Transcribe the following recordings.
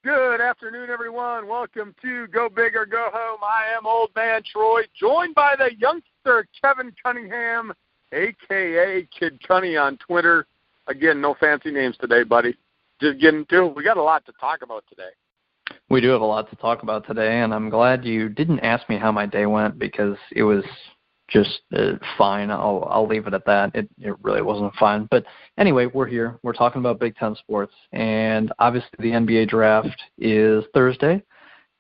Good afternoon, everyone. Welcome to Go Big or Go Home. I am Old Man Troy, joined by the youngster Kevin Cunningham, a.k.a. Kid Cunny on Twitter. Again, no fancy names today, buddy. Just getting to it. We got a lot to talk about today. We do have a lot to talk about today, and I'm glad you didn't ask me how my day went because it was just fine. I'll leave it at that. It really wasn't fine. But anyway, we're here. We're talking about Big Ten sports, and obviously the NBA draft is Thursday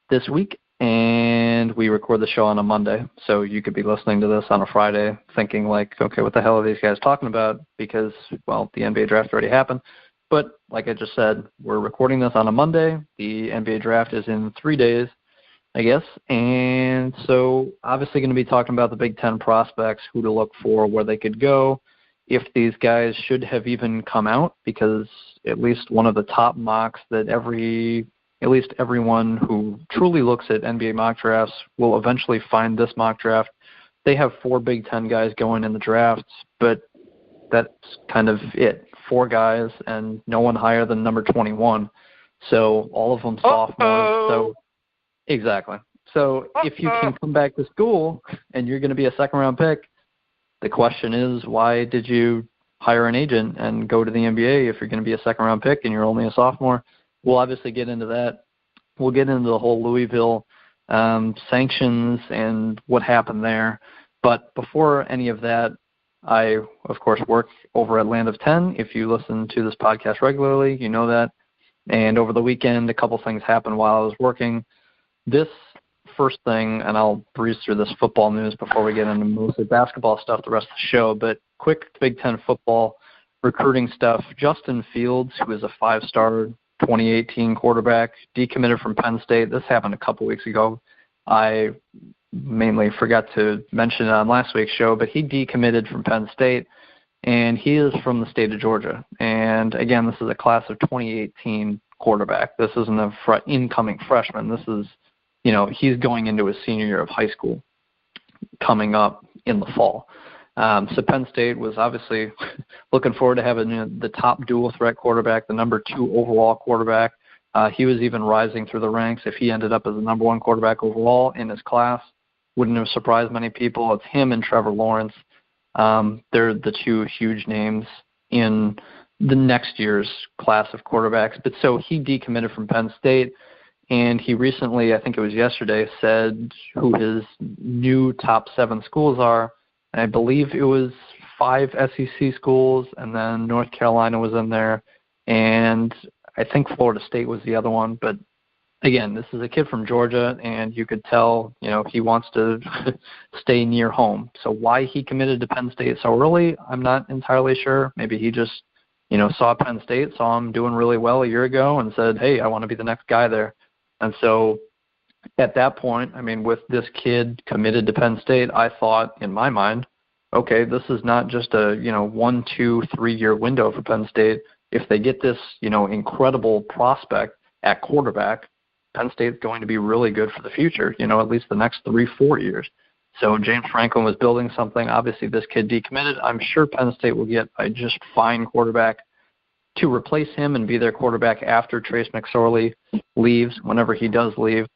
this week, and we record the show on a Monday. So you could be listening to this on a Friday thinking like, okay, what the hell are these guys talking about? Because, well, the NBA draft already happened. But like I just said, we're recording this on a Monday. The NBA draft is in 3 days, I guess. And so obviously going to be talking about the Big Ten prospects, who to look for, where they could go, if these guys should have even come out, because at least one of the top mocks that at least everyone who truly looks at NBA mock drafts will eventually find this mock draft. They have 4 Big Ten guys going in the drafts, but that's kind of it. 4 guys and no one higher than number 21. So all of them sophomores. So exactly. So if you can come back to school and you're going to be a second-round pick, the question is, why did you hire an agent and go to the NBA if you're going to be a second-round pick and you're only a sophomore? We'll obviously get into that. We'll get into the whole Louisville sanctions and what happened there. But before any of that, I, of course, work over at Land of 10. If you listen to this podcast regularly, you know that. And over the weekend, a couple things happened while I was working. This first thing, and I'll breeze through this football news before we get into mostly basketball stuff the rest of the show, but quick Big Ten football recruiting stuff. Justin Fields, who is a 5-star 2018 quarterback, decommitted from Penn State. This happened a couple weeks ago. I mainly forgot to mention it on last week's show, but he decommitted from Penn State, and he is from the state of Georgia. And again, this is a class of 2018 quarterback. This isn't a incoming freshman. This is, he's going into his senior year of high school coming up in the fall. So Penn State was obviously looking forward to having the top dual threat quarterback, the number 2 overall quarterback. He was even rising through the ranks. If he ended up as the number 1 quarterback overall in his class, wouldn't have surprised many people. It's him and Trevor Lawrence. They're the 2 huge names in the next year's class of quarterbacks. But so he decommitted from Penn State, and he recently, I think it was yesterday, said who his new top 7 schools are. And I believe it was 5 SEC schools, and then North Carolina was in there, and I think Florida State was the other one. But again, this is a kid from Georgia, and you could tell, he wants to stay near home. So why he committed to Penn State so early, I'm not entirely sure. Maybe he just, saw Penn State, saw him doing really well a year ago, and said, hey, I want to be the next guy there. And so at that point, with this kid committed to Penn State, I thought in my mind, okay, this is not just a, 1, 2, 3-year window for Penn State. If they get this, incredible prospect at quarterback, Penn State's going to be really good for the future, at least the next 3-4 years. So James Franklin was building something. Obviously, this kid decommitted. I'm sure Penn State will get a just fine quarterback to replace him and be their quarterback after Trace McSorley leaves, whenever he does leave.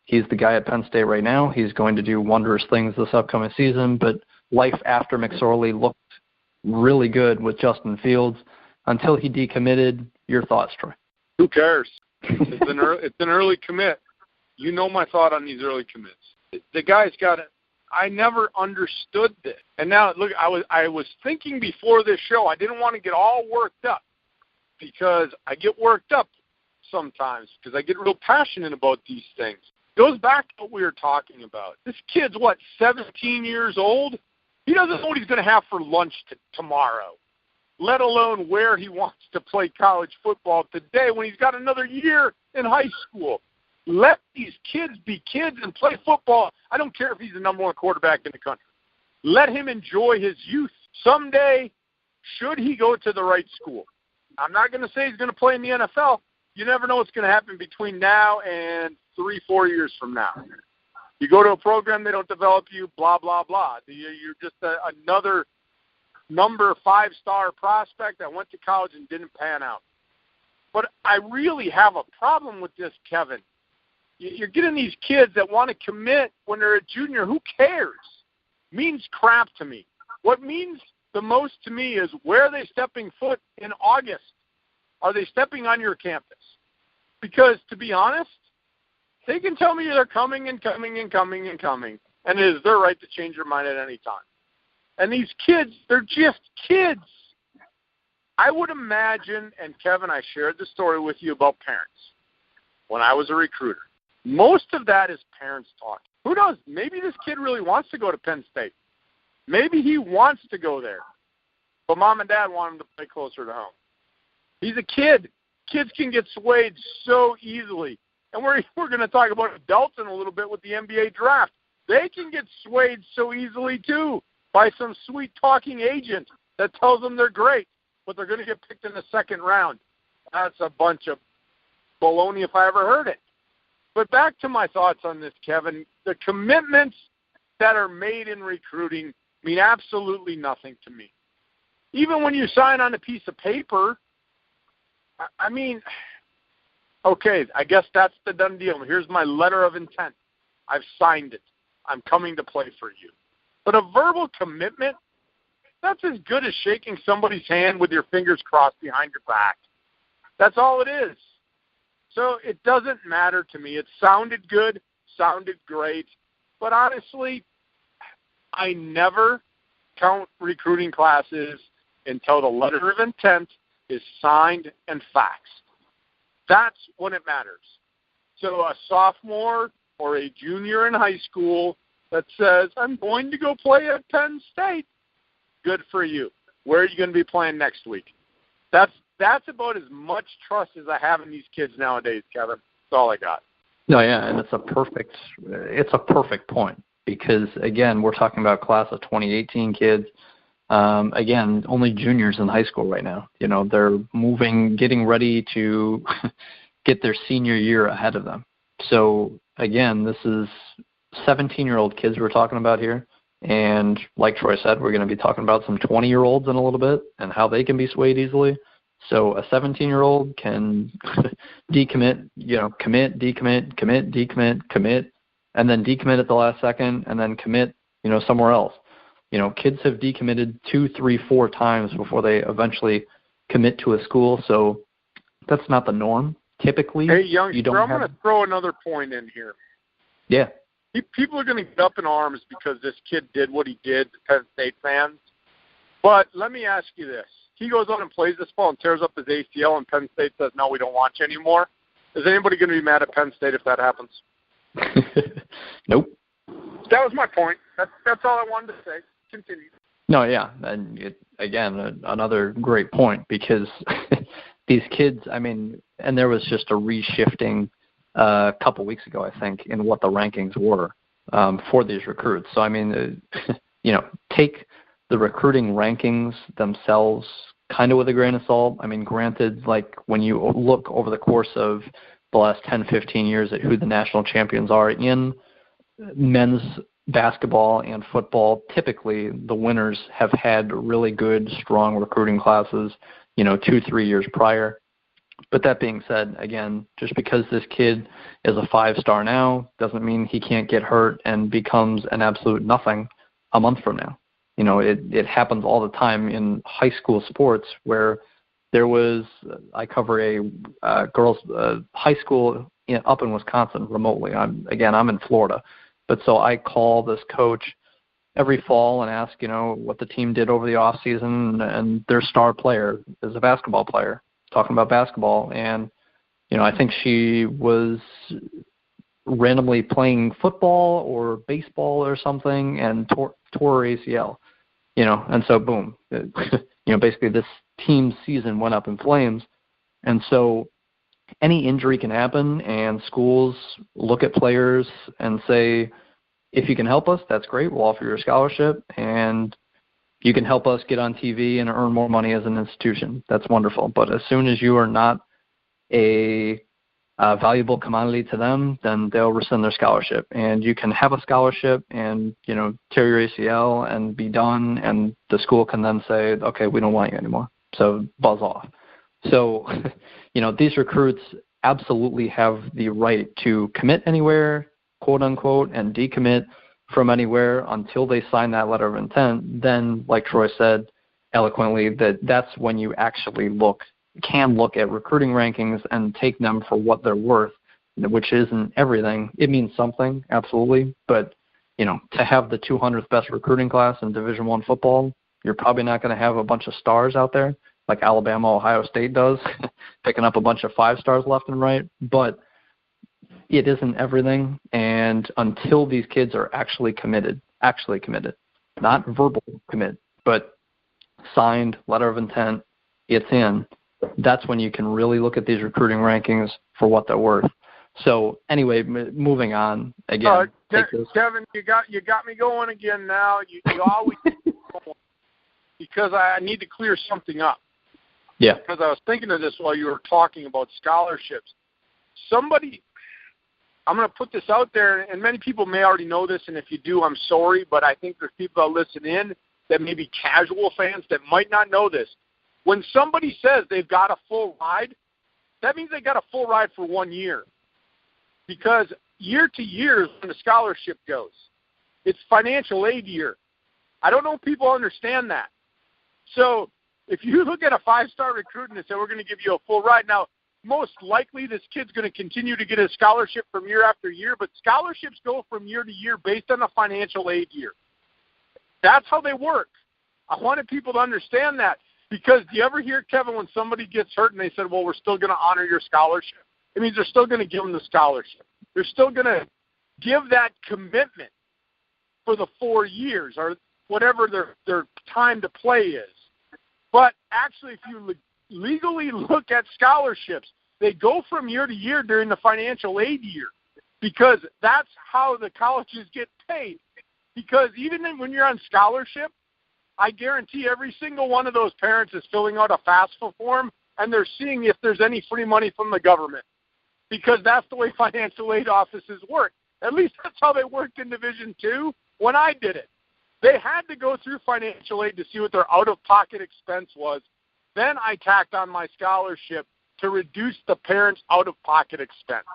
He's the guy at Penn State right now. He's going to do wondrous things this upcoming season, but life after McSorley looked really good with Justin Fields until he decommitted. Your thoughts, Troy? Who cares? It's an early commit. You know my thought on these early commits. The guy's got it. I never understood this. And now, look, I was thinking before this show, I didn't want to get all worked up because I get worked up sometimes because I get real passionate about these things. It goes back to what we were talking about. This kid's, 17 years old? He doesn't know what he's going to have for lunch tomorrow, let alone where he wants to play college football today when he's got another year in high school. Let these kids be kids and play football. I don't care if he's the number 1 quarterback in the country. Let him enjoy his youth. Someday, should he go to the right school, I'm not going to say he's going to play in the NFL. You never know what's going to happen between now and 3-4 years from now. You go to a program, they don't develop you, blah, blah, blah. You're just another number 5-star prospect that went to college and didn't pan out. But I really have a problem with this, Kevin. You're getting these kids that want to commit when they're a junior. Who cares? Means crap to me. What means the most to me is where are they stepping foot in August? Are they stepping on your campus? Because, to be honest, they can tell me they're coming and coming and coming and coming, and it is their right to change their mind at any time. And these kids, they're just kids. I would imagine, and Kevin, I shared the story with you about parents when I was a recruiter. Most of that is parents talking. Who knows? Maybe this kid really wants to go to Penn State. Maybe he wants to go there. But mom and dad want him to play closer to home. He's a kid. Kids can get swayed so easily. And we're going to talk about adults in a little bit with the NBA draft. They can get swayed so easily, too, by some sweet-talking agent that tells them they're great, but they're going to get picked in the second round. That's a bunch of baloney if I ever heard it. But back to my thoughts on this, Kevin. The commitments that are made in recruiting mean absolutely nothing to me. Even when you sign on a piece of paper, I mean, okay, I guess that's the done deal. Here's my letter of intent. I've signed it. I'm coming to play for you. But a verbal commitment, that's as good as shaking somebody's hand with your fingers crossed behind your back. That's all it is. So it doesn't matter to me. It sounded good, sounded great. But honestly, I never count recruiting classes until the letter of intent is signed and faxed. That's when it matters. So a sophomore or a junior in high school that says, I'm going to go play at Penn State, good for you. Where are you going to be playing next week? That's about as much trust as I have in these kids nowadays, Kevin. That's all I got. No, yeah, and it's a perfect point because, again, we're talking about class of 2018 kids. Again, only juniors in high school right now. You know, they're getting ready to get their senior year ahead of them. So, again, this is 17-year-old kids we're talking about here. And like Troy said, we're going to be talking about some 20-year-olds in a little bit and how they can be swayed easily. So a 17-year-old can decommit, commit, decommit, commit, decommit, commit, and then decommit at the last second and then commit, somewhere else. Kids have decommitted 2, 3, 4 times before they eventually commit to a school. So that's not the norm. Typically, hey, Youngster, I'm going to throw another point in here. Yeah. People are going to get up in arms because this kid did what he did, the Penn State fans. But let me ask you this. He goes on and plays this ball and tears up his ACL, and Penn State says, no, we don't want you anymore. Is anybody going to be mad at Penn State if that happens? Nope. That was my point. That's all I wanted to say. Continue. No, yeah. And again, another great point because these kids, and there was just a reshifting a couple weeks ago, I think, in what the rankings were for these recruits. So, take the recruiting rankings themselves kind of with a grain of salt. Granted, like when you look over the course of the last 10, 15 years at who the national champions are in men's basketball and football, typically the winners have had really good, strong recruiting classes, 2, 3 years prior. But that being said, again, just because this kid is a 5-star now doesn't mean he can't get hurt and becomes an absolute nothing a month from now. It happens all the time in high school sports where there was, I cover a girls' high school up in Wisconsin remotely. I'm in Florida. But so I call this coach every fall and ask, what the team did over the off season, and their star player is a basketball player, talking about basketball. And, I think she was randomly playing football or baseball or something and tore her ACL, and so boom, basically this team's season went up in flames. And so any injury can happen, and schools look at players and say, if you can help us, that's great. We'll offer you a scholarship, and you can help us get on TV and earn more money as an institution. That's wonderful. But as soon as you are not a valuable commodity to them, then they'll rescind their scholarship. And you can have a scholarship and, tear your ACL and be done, and the school can then say, okay, we don't want you anymore, so buzz off. So, these recruits absolutely have the right to commit anywhere, quote unquote, and decommit from anywhere until they sign that letter of intent. Then, like Troy said eloquently, that's when you actually can look at recruiting rankings and take them for what they're worth, which isn't everything. It means something, absolutely, but to have the 200th best recruiting class in Division I football, you're probably not going to have a bunch of stars out there like Alabama, Ohio State does, picking up a bunch of 5 stars left and right. But it isn't everything, and until these kids are actually committed, not verbal commit, but signed letter of intent, it's in, that's when you can really look at these recruiting rankings for what they're worth. So anyway, moving on again. Kevin, you got me going again now. You always because I need to clear something up. Yeah. Because I was thinking of this while you were talking about scholarships. I'm going to put this out there, and many people may already know this, and if you do, I'm sorry, but I think there's people that listen in that may be casual fans that might not know this. When somebody says they've got a full ride, that means they got a full ride for 1 year. Because year to year is when the scholarship goes. It's financial aid year. I don't know if people understand that. So if you look at a 5-star recruit and say, we're going to give you a full ride, now, most likely this kid's going to continue to get a scholarship from year after year, but scholarships go from year to year based on a financial aid year. That's how they work. I wanted people to understand that, because do you ever hear, Kevin, when somebody gets hurt and they said, well, we're still going to honor your scholarship? It means they're still going to give them the scholarship. They're still going to give that commitment for the 4 years or whatever their time to play is. But actually, if you legally look at scholarships, they go from year to year during the financial aid year, because that's how the colleges get paid. Because even when you're on scholarship, I guarantee every single one of those parents is filling out a FAFSA form, and they're seeing if there's any free money from the government, because that's the way financial aid offices work. At least that's how they worked in Division II when I did it. They had to go through financial aid to see what their out-of-pocket expense was. Then I tacked on my scholarship to reduce the parents' out-of-pocket expense.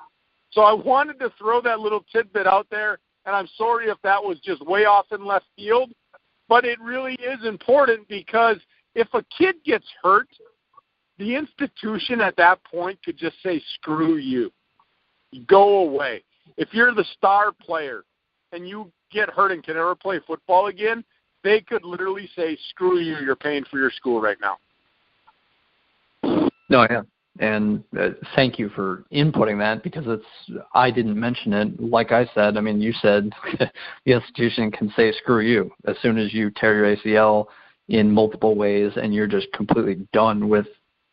So I wanted to throw that little tidbit out there, and I'm sorry if that was just way off in left field, but it really is important, because if a kid gets hurt, the institution at that point could just say, screw you. Go away. If you're the star player and you get hurt and can never play football again, they could literally say, screw you, you're paying for your school right now. No, yeah. And thank you for inputting that, because I didn't mention it. Like I said, I mean, you said the institution can say screw you as soon as you tear your ACL in multiple ways and you're just completely done with,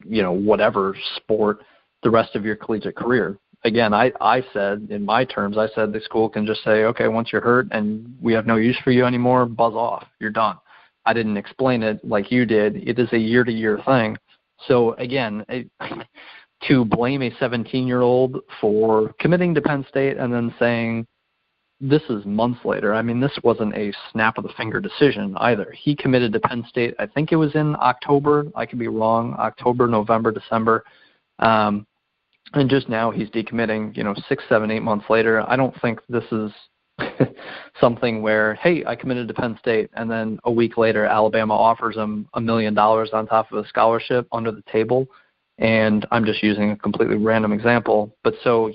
whatever sport the rest of your collegiate career. Again, I said, in my terms, I said the school can just say, okay, once you're hurt and we have no use for you anymore, buzz off, you're done. I didn't explain it like you did. It is a year-to-year thing. So, again, to blame a 17-year-old for committing to Penn State and then saying this is months later, I mean, this wasn't a snap-of-the-finger decision either. He committed to Penn State, I think it was in October. I could be wrong, October, November, December. And just now he's decommitting, 6, 7, 8 months later. I don't think this is something where, hey, I committed to Penn State, and then a week later Alabama offers him $1 million on top of a scholarship under the table. And I'm just using a completely random example. But so,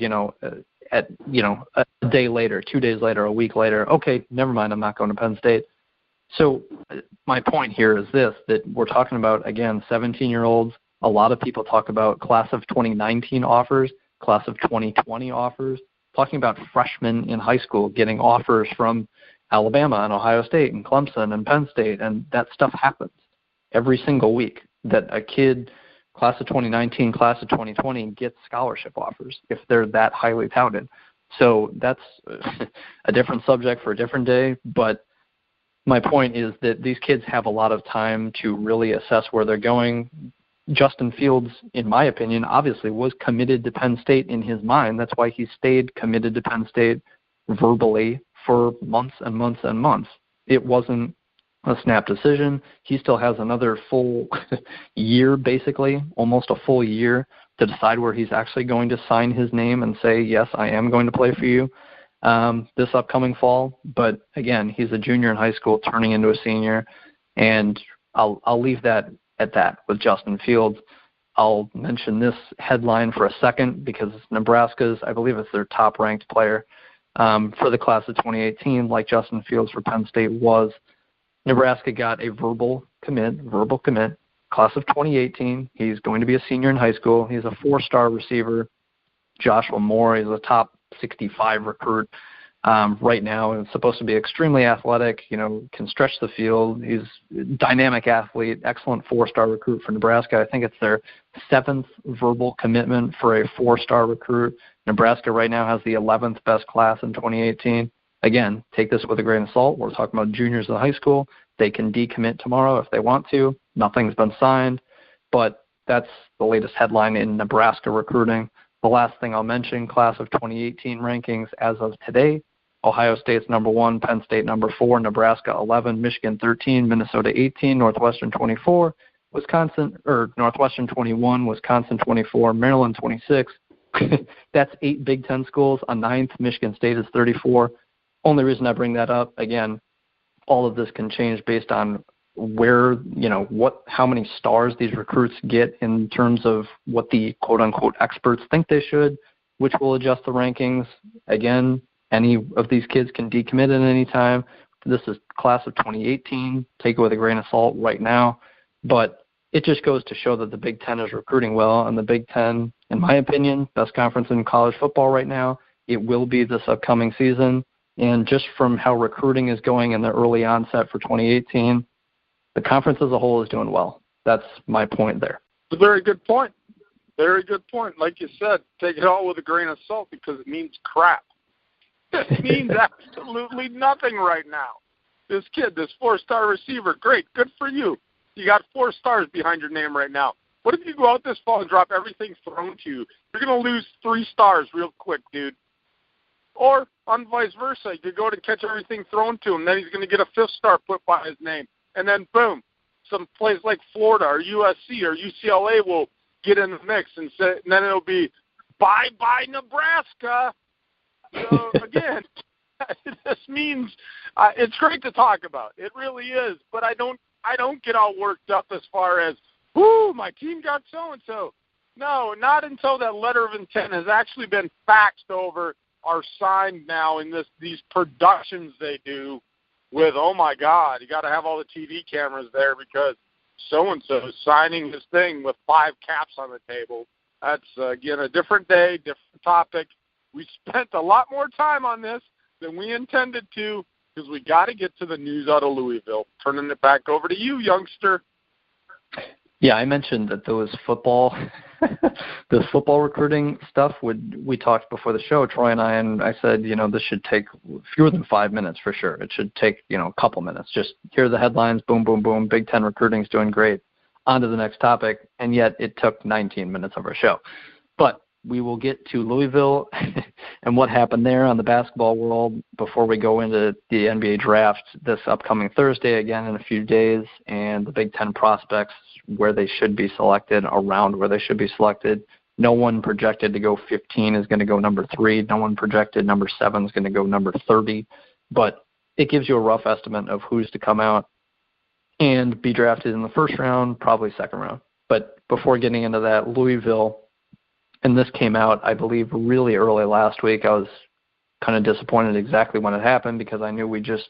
a day later, 2 days later, a week later, okay, never mind, I'm not going to Penn State. So my point here is this, that we're talking about, again, 17-year-olds. A lot of people talk about class of 2019 offers, class of 2020 offers, talking about freshmen in high school getting offers from Alabama and Ohio State and Clemson and Penn State, and that stuff happens every single week, that a kid, class of 2019, class of 2020, gets scholarship offers if they're that highly touted. So that's a different subject for a different day, but my point is that these kids have a lot of time to really assess where they're going. Justin Fields, in my opinion, obviously was committed to Penn State in his mind. That's why he stayed committed to Penn State verbally for months and months and months. It wasn't a snap decision. He still has another full year, basically, almost a full year, to decide where he's actually going to sign his name and say, yes, I am going to play for you this upcoming fall. But, again, he's a junior in high school turning into a senior, and I'll leave that at that with Justin Fields. I'll mention this headline for a second because Nebraska's, I believe it's their top-ranked player for the class of 2018, like Justin Fields for Penn State was. Nebraska got a verbal commit, class of 2018. He's going to be a senior in high school. He's a 4-star receiver. Joshua Moore is a top 65 recruit right now, and supposed to be extremely athletic, can stretch the field. He's a dynamic athlete, excellent 4-star recruit for Nebraska. I think it's their 7th verbal commitment for a 4-star recruit. Nebraska right now has the 11th best class in 2018. Again, take this with a grain of salt. We're talking about juniors in high school. They can decommit tomorrow if they want to. Nothing's been signed, but that's the latest headline in Nebraska recruiting. The last thing I'll mention, class of 2018 rankings as of today: Ohio State's number 1, Penn State number 4, Nebraska 11, Michigan 13, Minnesota 18, Northwestern 24, Northwestern 21, Wisconsin 24, Maryland 26. That's 8 Big Ten schools. On 9th, Michigan State is 34. Only reason I bring that up, again, all of this can change based on where, how many stars these recruits get in terms of what the quote-unquote experts think they should, which will adjust the rankings. Again, any of these kids can decommit at any time. This is class of 2018. Take it with a grain of salt right now. But it just goes to show that the Big Ten is recruiting well, and the Big Ten, in my opinion, best conference in college football right now. It will be this upcoming season. And just from how recruiting is going in the early onset for 2018, the conference as a whole is doing well. That's my point there. It's a very good point. Very good point. Like you said, take it all with a grain of salt because it means crap. It means absolutely nothing right now. This kid, this 4-star receiver, great, good for you. You got 4 stars behind your name right now. What if you go out this fall and drop everything thrown to you? You're going to lose 3 stars real quick, dude. Or, on vice versa, you could go to catch everything thrown to him. Then he's going to get a 5th star put by his name. And then, boom, some place like Florida or USC or UCLA will get in the mix. And then it'll be, bye-bye, Nebraska. So, again, this means it's great to talk about. It really is. But I don't get all worked up as far as, whoo, my team got so-and-so. No, not until that letter of intent has actually been faxed over, are signed now in these productions they do with, oh, my God, you got to have all the TV cameras there because so-and-so is signing his thing with 5 caps on the table. That's, again, a different day, different topic. We spent a lot more time on this than we intended to because we got to get to the news out of Louisville. Turning it back over to you, youngster. Yeah, I mentioned that those football recruiting stuff we talked before the show, Troy and I said, this should take fewer than 5 minutes for sure. It should take, a couple minutes. Just hear the headlines, boom, boom, boom, Big Ten recruiting's doing great. On to the next topic, and yet it took 19 minutes of our show. But we will get to Louisville and what happened there on the basketball world before we go into the NBA draft this upcoming Thursday, again in a few days, and the Big Ten prospects, where they should be selected, around where they should be selected. No one projected to go 15 is going to go number 3. No one projected number 7 is going to go number 30. But it gives you a rough estimate of who's to come out and be drafted in the first round, probably second round. But before getting into that, Louisville, and this came out, I believe, really early last week. I was kind of disappointed exactly when it happened because I knew we just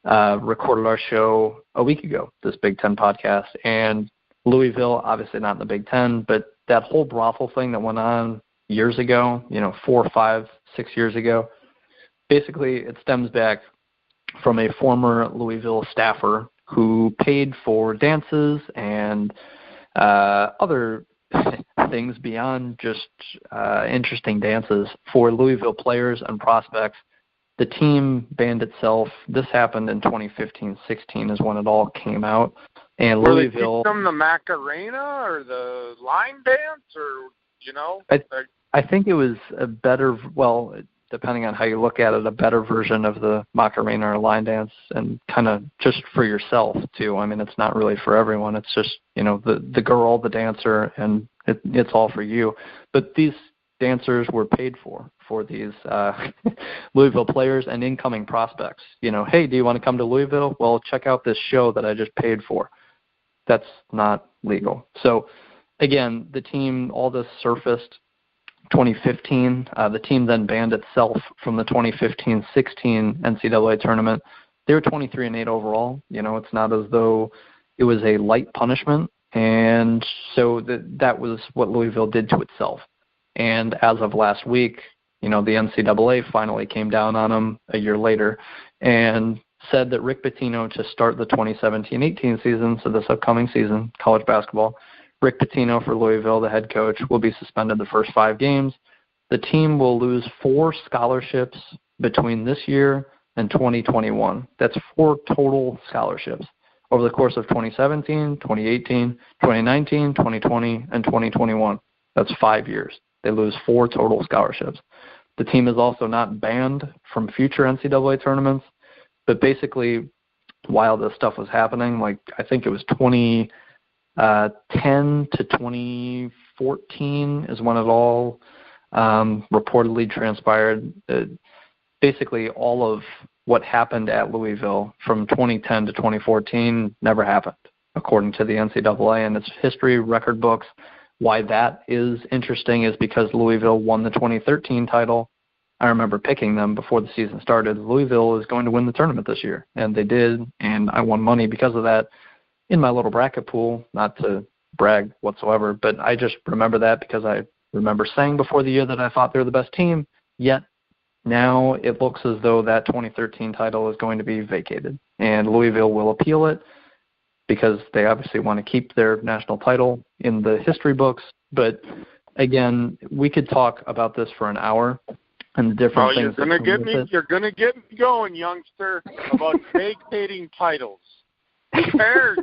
recorded our show a week ago, this Big Ten podcast. And Louisville, obviously not in the Big Ten, but that whole brothel thing that went on years ago, 4, 5, 6 years ago, basically it stems back from a former Louisville staffer who paid for dances and other things beyond just interesting dances for Louisville players and prospects. The team banned itself. This happened in 2015-16 is when it all came out. And Were Louisville, they teaching them the Macarena or the line dance or, I think it was a better, depending on how you look at it, a better version of the Macarena or line dance, and kind of just for yourself too. I mean, it's not really for everyone. It's just, the girl, the dancer, and it's all for you. But these dancers were paid for these Louisville players and incoming prospects. Hey, do you want to come to Louisville? Well, check out this show that I just paid for. That's not legal. So, again, the team, all this surfaced 2015. The team then banned itself from the 2015-16 NCAA tournament. They were 23-8 overall. It's not as though it was a light punishment. And so that was what Louisville did to itself. And as of last week, the NCAA finally came down on them a year later and said that Rick Pitino, to start the 2017-18 season, so this upcoming season, college basketball, Rick Pitino for Louisville, the head coach, will be suspended the first 5 games. The team will lose 4 scholarships between this year and 2021. That's 4 total scholarships over the course of 2017, 2018, 2019, 2020, and 2021. That's 5 years. They lose 4 total scholarships. The team is also not banned from future NCAA tournaments, but basically, while this stuff was happening, I think it was 2010 to 2014 is when it all reportedly transpired. Basically, all of what happened at Louisville from 2010 to 2014 never happened, according to the NCAA and its history record books. Why that is interesting is because Louisville won the 2013 title. I remember picking them before the season started. Louisville is going to win the tournament this year, and they did, and I won money because of that in my little bracket pool, not to brag whatsoever, but I just remember that because I remember saying before the year that I thought they were the best team, yet now it looks as though that 2013 title is going to be vacated, and Louisville will appeal it because they obviously want to keep their national title in the history books. But again, we could talk about this for an hour and the different things. You're gonna get me going, youngster, about vacating titles. Who cares?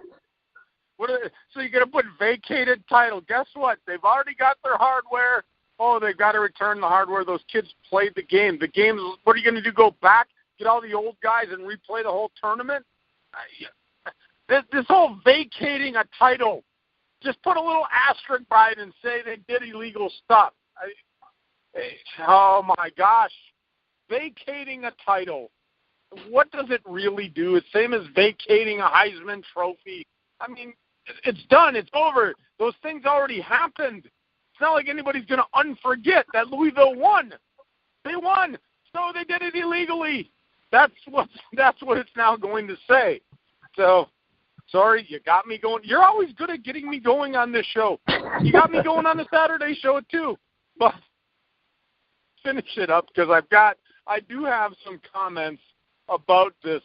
So you're going to put vacated title. Guess what? They've already got their hardware. Oh, they've got to return the hardware. Those kids played the game. The game, what are you going to do, go back, get all the old guys and replay the whole tournament? This whole vacating a title, just put a little asterisk by it and say they did illegal stuff. Oh, my gosh. Vacating a title. What does it really do? It's the same as vacating a Heisman Trophy. I mean, it's done. It's over. Those things already happened. It's not like anybody's going to unforget that Louisville won. They won, so they did it illegally. That's what it's now going to say. So, sorry, you got me going. You're always good at getting me going on this show. You got me going on the Saturday show too. But finish it up because I do have some comments about this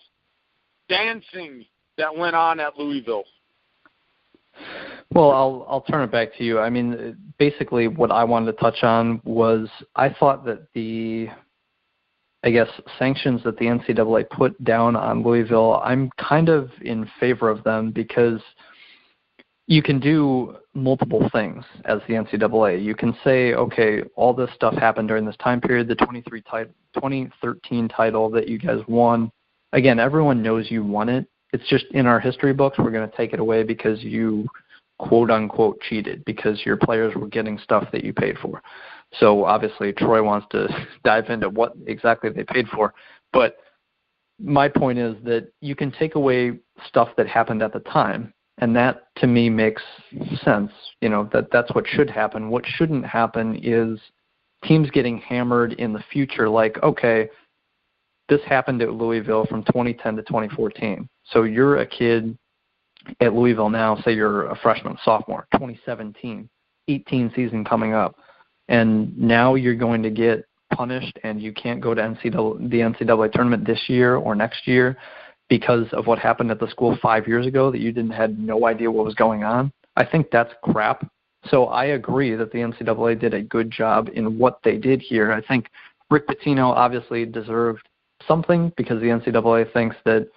dancing that went on at Louisville. Well, I'll turn it back to you. I mean, basically what I wanted to touch on was I thought that sanctions that the NCAA put down on Louisville, I'm kind of in favor of them because you can do multiple things as the NCAA. You can say, okay, all this stuff happened during this time period, the 2013 title that you guys won. Again, everyone knows you won it. It's just in our history books, we're going to take it away because you quote-unquote cheated because your players were getting stuff that you paid for. So obviously Troy wants to dive into what exactly they paid for. But my point is that you can take away stuff that happened at the time, and that to me makes sense. That's what should happen. What shouldn't happen is teams getting hammered in the future like, okay, this happened at Louisville from 2010 to 2014. So you're a kid at Louisville now, say you're a freshman, sophomore, 2017, 18 season coming up, and now you're going to get punished and you can't go to the NCAA tournament this year or next year because of what happened at the school 5 years ago that you had no idea what was going on. I think that's crap. So I agree that the NCAA did a good job in what they did here. I think Rick Pitino obviously deserved something because the NCAA thinks that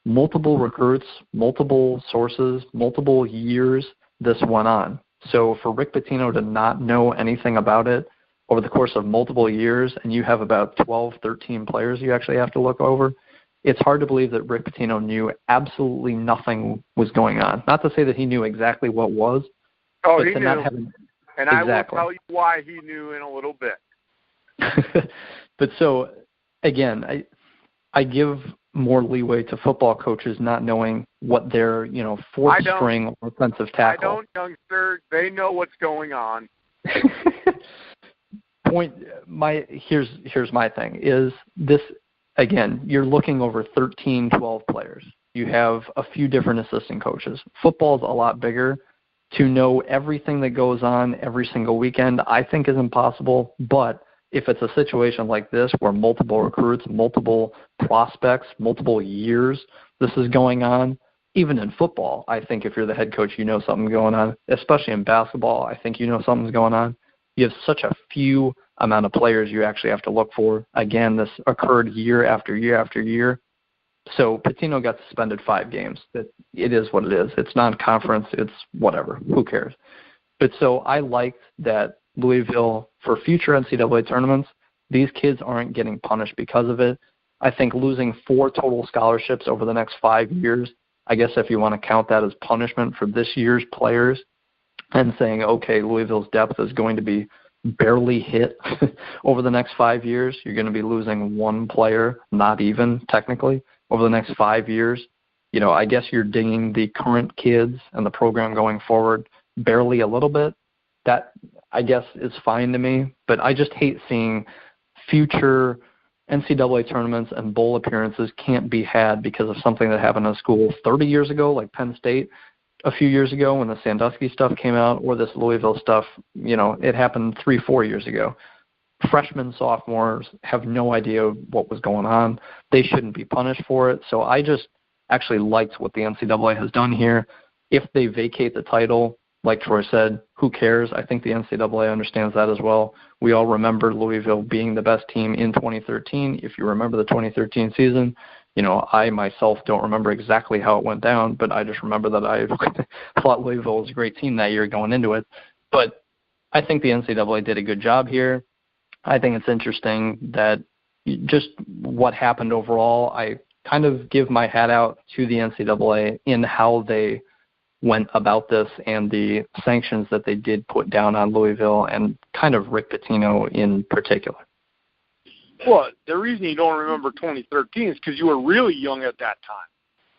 multiple recruits, multiple sources, multiple years this went on. So for Rick Pitino to not know anything about it, over the course of multiple years, and you have about 12, 13 players you actually have to look over, it's hard to believe that Rick Pitino knew absolutely nothing was going on. Not to say that he knew exactly what was, but he to knew. Not have, and exactly. I will tell you why he knew in a little bit. But so, again, I give more leeway to football coaches not knowing what their, fourth string offensive tackle. I don't, youngster. They know what's going on. Here's my thing is this. Again, you're looking over 13, 12 players. You have a few different assistant coaches. Football's a lot bigger. To know everything that goes on every single weekend, I think is impossible. But if it's a situation like this where multiple recruits, multiple prospects, multiple years, this is going on, even in football, I think if you're the head coach, you know something's going on. Especially in basketball, I think you know something's going on. You have such a few amount of players you actually have to look for. Again, this occurred year after year after year. So Pitino got suspended 5 games. It is what it is. It's non-conference. It's whatever. Who cares? But so I liked that Louisville, for future NCAA tournaments, these kids aren't getting punished because of it. I think losing 4 total scholarships over the next 5 years, I guess if you want to count that as punishment for this year's players, and saying, okay, Louisville's depth is going to be barely hit over the next 5 years. You're going to be losing 1 player, not even technically, over the next 5 years. I guess you're dinging the current kids and the program going forward barely a little bit. That, I guess, is fine to me. But I just hate seeing future NCAA tournaments and bowl appearances can't be had because of something that happened in a school 30 years ago, like Penn State, a few years ago when the Sandusky stuff came out, or this Louisville stuff, it happened 3-4 years ago. Freshmen, sophomores have no idea what was going on. They shouldn't be punished for it. So I just actually liked what the NCAA has done here. If they vacate the title, like Troy said, who cares? I think the NCAA understands that as well. We all remember Louisville being the best team in 2013. If you remember the 2013 season, I myself don't remember exactly how it went down, but I just remember that I thought Louisville was a great team that year going into it. But I think the NCAA did a good job here. I think it's interesting that just what happened overall, I kind of give my hat out to the NCAA in how they went about this and the sanctions that they did put down on Louisville and kind of Rick Pitino in particular. Well, the reason you don't remember 2013 is because you were really young at that time.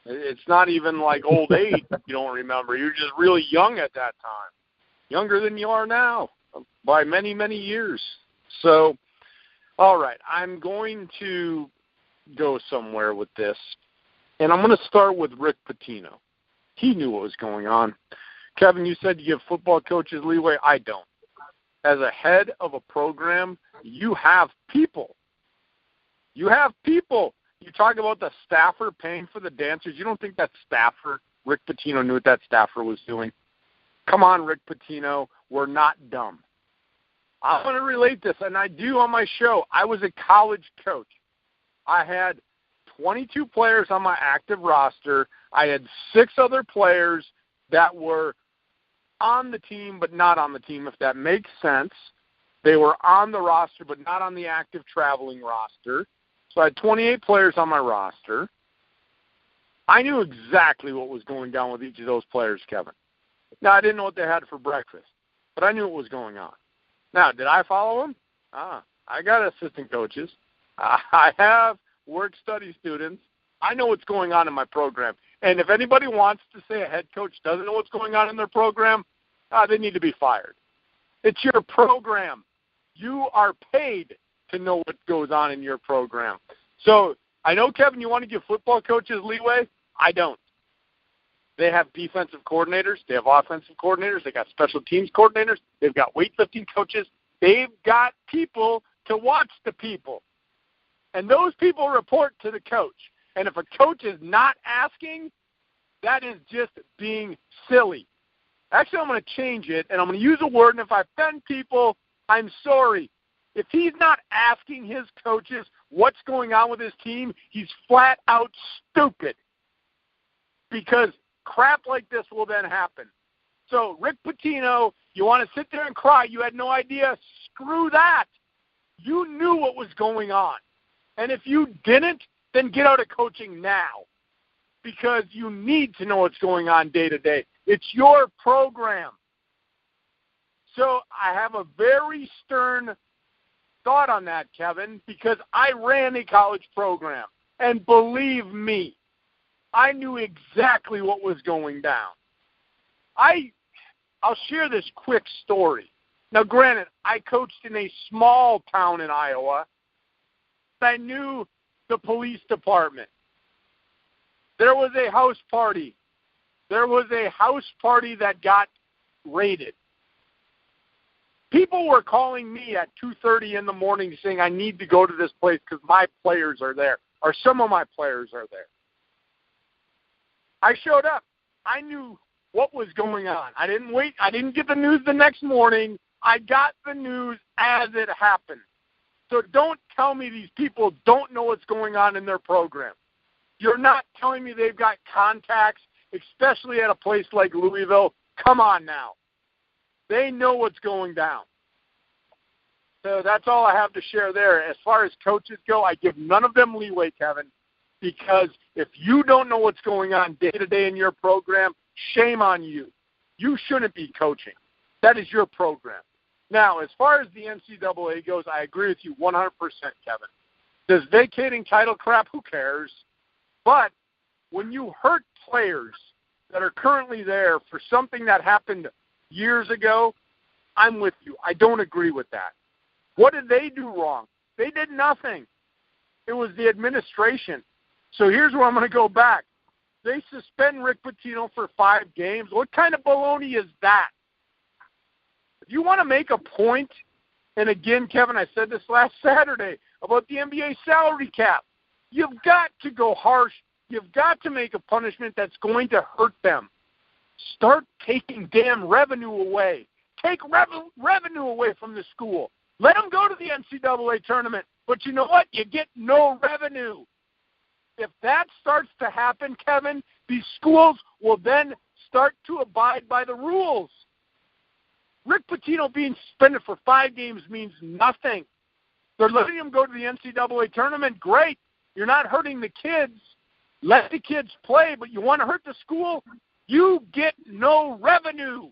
It's not even like old age you don't remember. You're just really young at that time. Younger than you are now by many, many years. So, all right, I'm going to go somewhere with this, and I'm going to start with Rick Pitino. He knew what was going on. Kevin, you said you give football coaches leeway. I don't. As a head of a program, you have people. You have people. You talk about the staffer paying for the dancers. You don't think that staffer, Rick Pitino, knew what that staffer was doing? Come on, Rick Pitino. We're not dumb. I want to relate this, and I do on my show. I was a college coach. I had 22 players on my active roster. I had 6 other players that were on the team but not on the team, if that makes sense. They were on the roster but not on the active traveling roster. So I had 28 players on my roster. I knew exactly what was going down with each of those players, Kevin. Now, I didn't know what they had for breakfast, but I knew what was going on. Now, did I follow them? I got assistant coaches. I have work-study students. I know what's going on in my program. And if anybody wants to say a head coach doesn't know what's going on in their program, they need to be fired. It's your program. You are paid to know what goes on in your program. So I know, Kevin, you want to give football coaches leeway. I don't. They have defensive coordinators. They have offensive coordinators. They got special teams coordinators. They've got weightlifting coaches. They've got people to watch the people. And those people report to the coach. And if a coach is not asking, that is just being silly. Actually, I'm going to change it, and I'm going to use a word, and if I offend people, I'm sorry. If he's not asking his coaches what's going on with his team, he's flat out stupid. Because crap like this will then happen. So Rick Pitino, You want to sit there and cry. You had no idea. Screw that. You knew what was going on. And if you didn't, then get out of coaching now, because you need to know what's going on day to day. It's your program. So I have a very stern thought on that, Kevin, because I ran a college program. And believe me, I knew exactly what was going down. I'll share this quick story. Now, granted, I coached in a small town in Iowa. I knew the police department. There was a house party. There was a house party that got raided. People were calling me at 2:30 in the morning saying, I need to go to this place because my players are there, or some of my players are there. I showed up. I knew what was going on. I didn't wait. I didn't get the news the next morning. I got the news as it happened. So don't tell me these people don't know what's going on in their program. You're not telling me they've got contacts, especially at a place like Louisville. Come on now. They know what's going down. So that's all I have to share there. As far as coaches go, I give none of them leeway, Kevin, because if you don't know what's going on day to day in your program, shame on you. You shouldn't be coaching. That is your program. Now, as far as the NCAA goes, I agree with you 100%, Kevin. Does vacating title crap? Who cares? But when you hurt players that are currently there for something that happened years ago, I'm with you. I don't agree with that. What did they do wrong? They did nothing. It was the administration. So here's where I'm going to go back. They suspend Rick Pitino for 5 games. What kind of baloney is that? If you want to make a point, and again, Kevin, I said this last Saturday about the NBA salary cap, you've got to go harsh. You've got to make a punishment that's going to hurt them. Start taking damn revenue away. Take revenue away from the school. Let them go to the NCAA tournament. But you know what? You get no revenue. If that starts to happen, Kevin, these schools will then start to abide by the rules. Rick Pitino being suspended for 5 games means nothing. They're letting him go to the NCAA tournament. Great. You're not hurting the kids. Let the kids play, but you want to hurt the school? You get no revenue.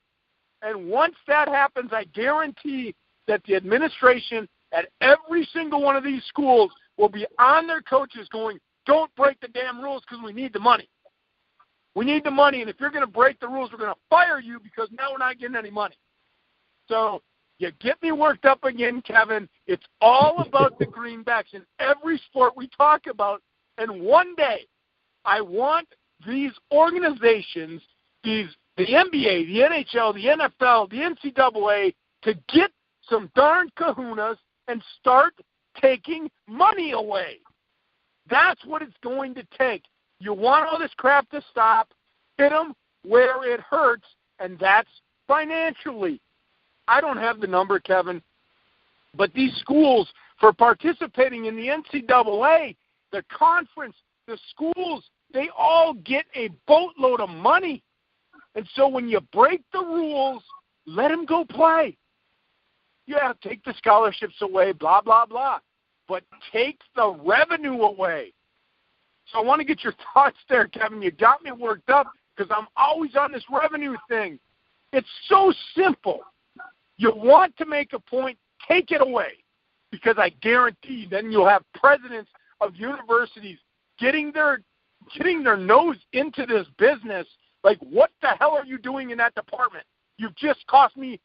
And once that happens, I guarantee that the administration at every single one of these schools will be on their coaches going, don't break the damn rules because we need the money. We need the money, and if you're going to break the rules, we're going to fire you because now we're not getting any money. So you get me worked up again, Kevin. It's all about the greenbacks in every sport we talk about. And one day, I want these organizations, the NBA, the NHL, the NFL, the NCAA, to get some darn kahunas and start taking money away. That's what it's going to take. You want all this crap to stop, hit them where it hurts, and that's financially. I don't have the number, Kevin, but these schools, for participating in the NCAA, the conference, the schools, they all get a boatload of money. And so when you break the rules, let them go play. Yeah, take the scholarships away, blah, blah, blah. But take the revenue away. So I want to get your thoughts there, Kevin. You got me worked up because I'm always on this revenue thing. It's so simple. You want to make a point, take it away. Because I guarantee then you'll have presidents of universities getting their nose into this business. Like, what the hell are you doing in that department? You've just cost me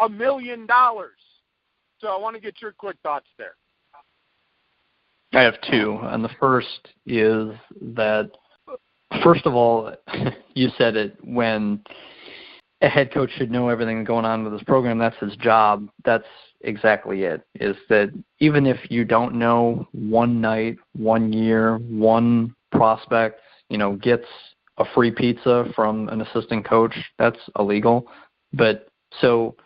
$1 million. So I want to get your quick thoughts there. I have 2, and the first is that, first of all, you said it, when a head coach should know everything going on with his program, that's his job. That's exactly it, is that even if you don't know one night, 1 year, one prospect, gets a free pizza from an assistant coach, that's illegal. But so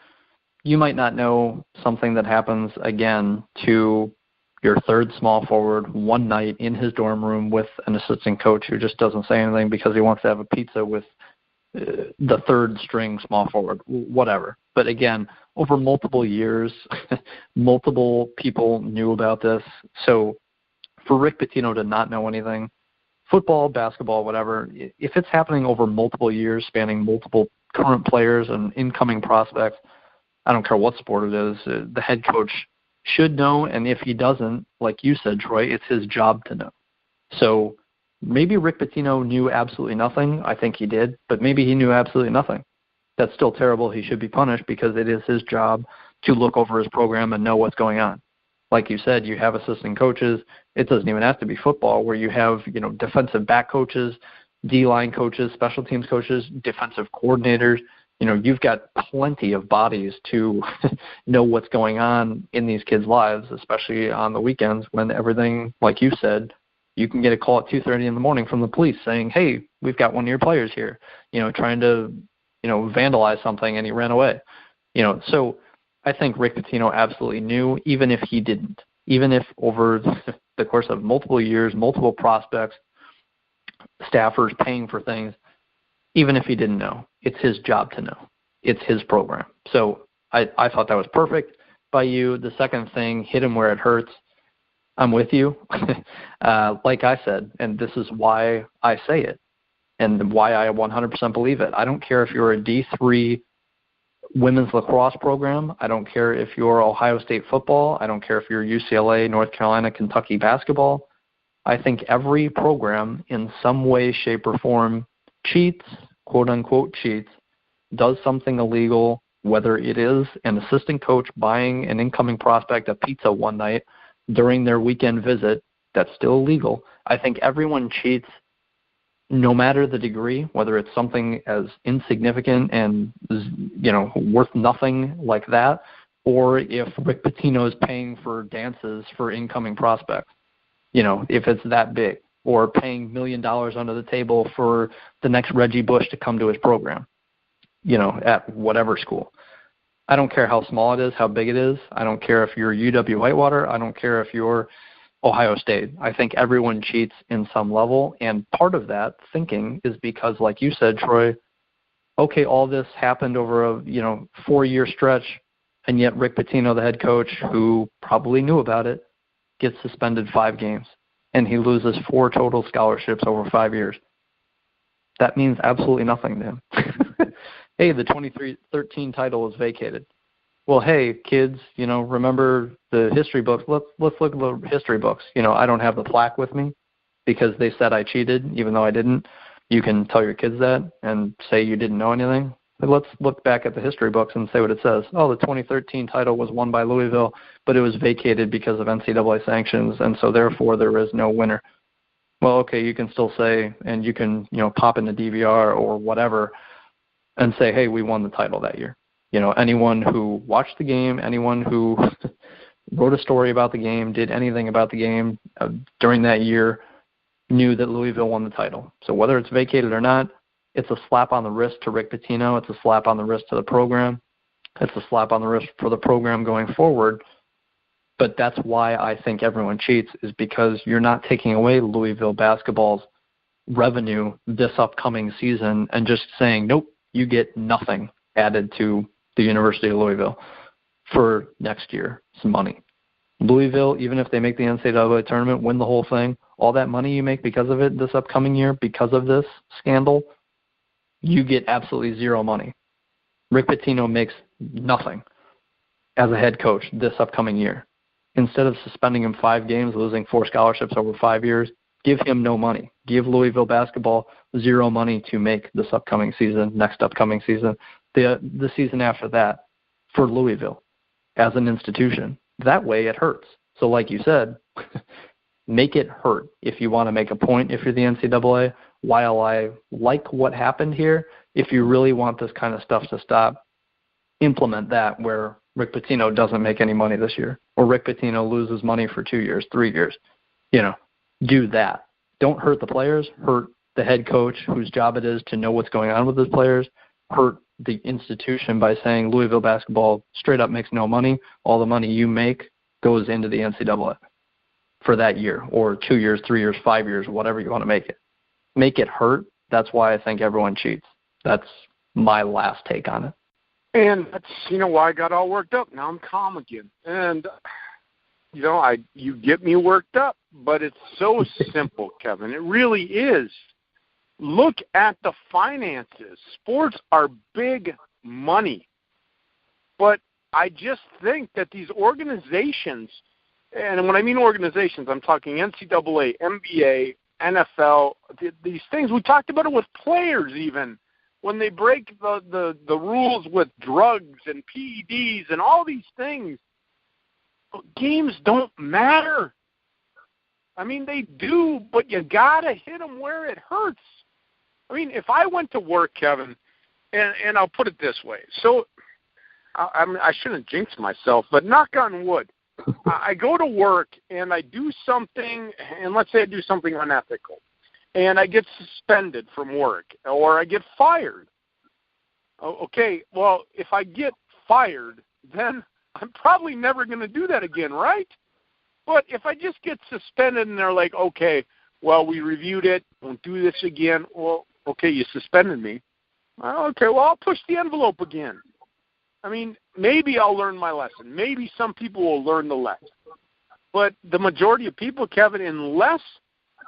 you might not know something that happens again to your third small forward one night in his dorm room with an assistant coach who just doesn't say anything because he wants to have a pizza with the third string small forward, whatever. But again, over multiple years, multiple people knew about this. So for Rick Pitino to not know anything, football, basketball, whatever, if it's happening over multiple years, spanning multiple current players and incoming prospects, I don't care what sport it is, the head coach should know. And if he doesn't, like you said, Troy, it's his job to know. So maybe Rick Pitino knew absolutely nothing. I think he did, but maybe he knew absolutely nothing. That's still terrible. He should be punished because it is his job to look over his program and know what's going on. Like you said, you have assistant coaches. It doesn't even have to be football, where you have, defensive back coaches, D-line coaches, special teams coaches, defensive coordinators. You've got plenty of bodies to know what's going on in these kids' lives, especially on the weekends when everything, like you said, you can get a call at 2:30 in the morning from the police saying, hey, we've got one of your players here, trying to, vandalize something, and he ran away. So I think Rick Pitino absolutely knew, even if he didn't. Even if over the course of multiple years, multiple prospects, staffers paying for things, even if he didn't know, it's his job to know. It's his program. So I thought that was perfect by you. The second thing, hit him where it hurts. I'm with you. Like I said, and this is why I say it and why I 100% believe it. I don't care if you're a D3 women's lacrosse program. I don't care if you're Ohio State football. I don't care if you're UCLA, North Carolina, Kentucky basketball. I think every program in some way, shape, or form cheats, quote-unquote cheats, does something illegal, whether it is an assistant coach buying an incoming prospect a pizza one night during their weekend visit. That's still illegal. I think everyone cheats no matter the degree, whether it's something as insignificant and, worth nothing like that, or if Rick Pitino is paying for dances for incoming prospects, if it's that big, or paying $1 million under the table for the next Reggie Bush to come to his program, at whatever school. I don't care how small it is, how big it is. I don't care if you're UW-Whitewater. I don't care if you're Ohio State. I think everyone cheats in some level, and part of that thinking is because, like you said, Troy, okay, all this happened over a 4-year stretch, and yet Rick Pitino, the head coach, who probably knew about it, gets suspended 5 games, and he loses 4 total scholarships over 5 years. That means absolutely nothing to him. Hey, the 2013 title was vacated. Well, hey, kids, remember the history books. Let's look at the history books. I don't have the plaque with me because they said I cheated, even though I didn't. You can tell your kids that and say you didn't know anything. But let's look back at the history books and say what it says. Oh, the 2013 title was won by Louisville, but it was vacated because of NCAA sanctions, and so therefore there is no winner. Well, okay, you can still say, and you can, pop in the DVR or whatever and say, hey, we won the title that year. Anyone who watched the game, anyone who wrote a story about the game, did anything about the game during that year, knew that Louisville won the title. So whether it's vacated or not, it's a slap on the wrist to Rick Pitino. It's a slap on the wrist to the program. It's a slap on the wrist for the program going forward. But that's why I think everyone cheats, is because you're not taking away Louisville basketball's revenue this upcoming season and just saying, nope, you get nothing added to the University of Louisville for next year. Some money. Louisville, even if they make the NCAA tournament, win the whole thing, all that money you make because of it this upcoming year, because of this scandal, you get absolutely zero money. Rick Pitino makes nothing as a head coach this upcoming year. Instead of suspending him 5 games, losing 4 scholarships over 5 years, give him no money. Give Louisville basketball zero money to make this upcoming season, next upcoming season, the season after that for Louisville as an institution. That way it hurts. So like you said, make it hurt if you want to make a point if you're the NCAA. While I like what happened here, if you really want this kind of stuff to stop, implement that where Rick Pitino doesn't make any money this year, or Rick Pitino loses money for 2 years, 3 years. Do that. Don't hurt the players. Hurt the head coach whose job it is to know what's going on with his players. Hurt the institution by saying Louisville basketball straight up makes no money. All the money you make goes into the NCAA for that year, or 2 years, 3 years, 5 years, whatever you want to make it. Make it hurt. That's why I think everyone cheats. That's my last take on it. And that's, why I got all worked up. Now I'm calm again. And, you get me worked up, but it's so simple, Kevin. It really is. Look at the finances. Sports are big money. But I just think that these organizations, and when I mean organizations, I'm talking NCAA, NBA, NFL, these things. We talked about it with players even. When they break the rules with drugs and PEDs and all these things, games don't matter. I mean, they do, but you got to hit them where it hurts. I mean, if I went to work, Kevin, and I'll put it this way. So I shouldn't jinx myself, but knock on wood. I go to work and I do something, and let's say I do something unethical, and I get suspended from work or I get fired. Okay, well, if I get fired, then I'm probably never going to do that again, right? But if I just get suspended and they're like, okay, well, we reviewed it, won't do this again. Well, okay, you suspended me. Okay, well, I'll push the envelope again. I mean, maybe I'll learn my lesson. Maybe some people will learn the lesson. But the majority of people, Kevin, unless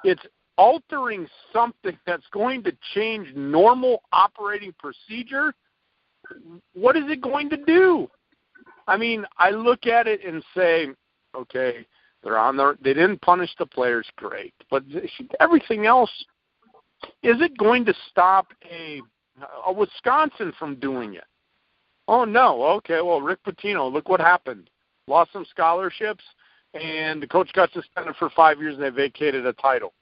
it's altering something that's going to change normal operating procedure, what is it going to do? I mean, I look at it and say, okay, they didn't punish the players, great. But everything else, is it going to stop a Wisconsin from doing it? Oh, no. Okay, well, Rick Pitino, look what happened. Lost some scholarships, and the coach got suspended for 5 years, and they vacated a title.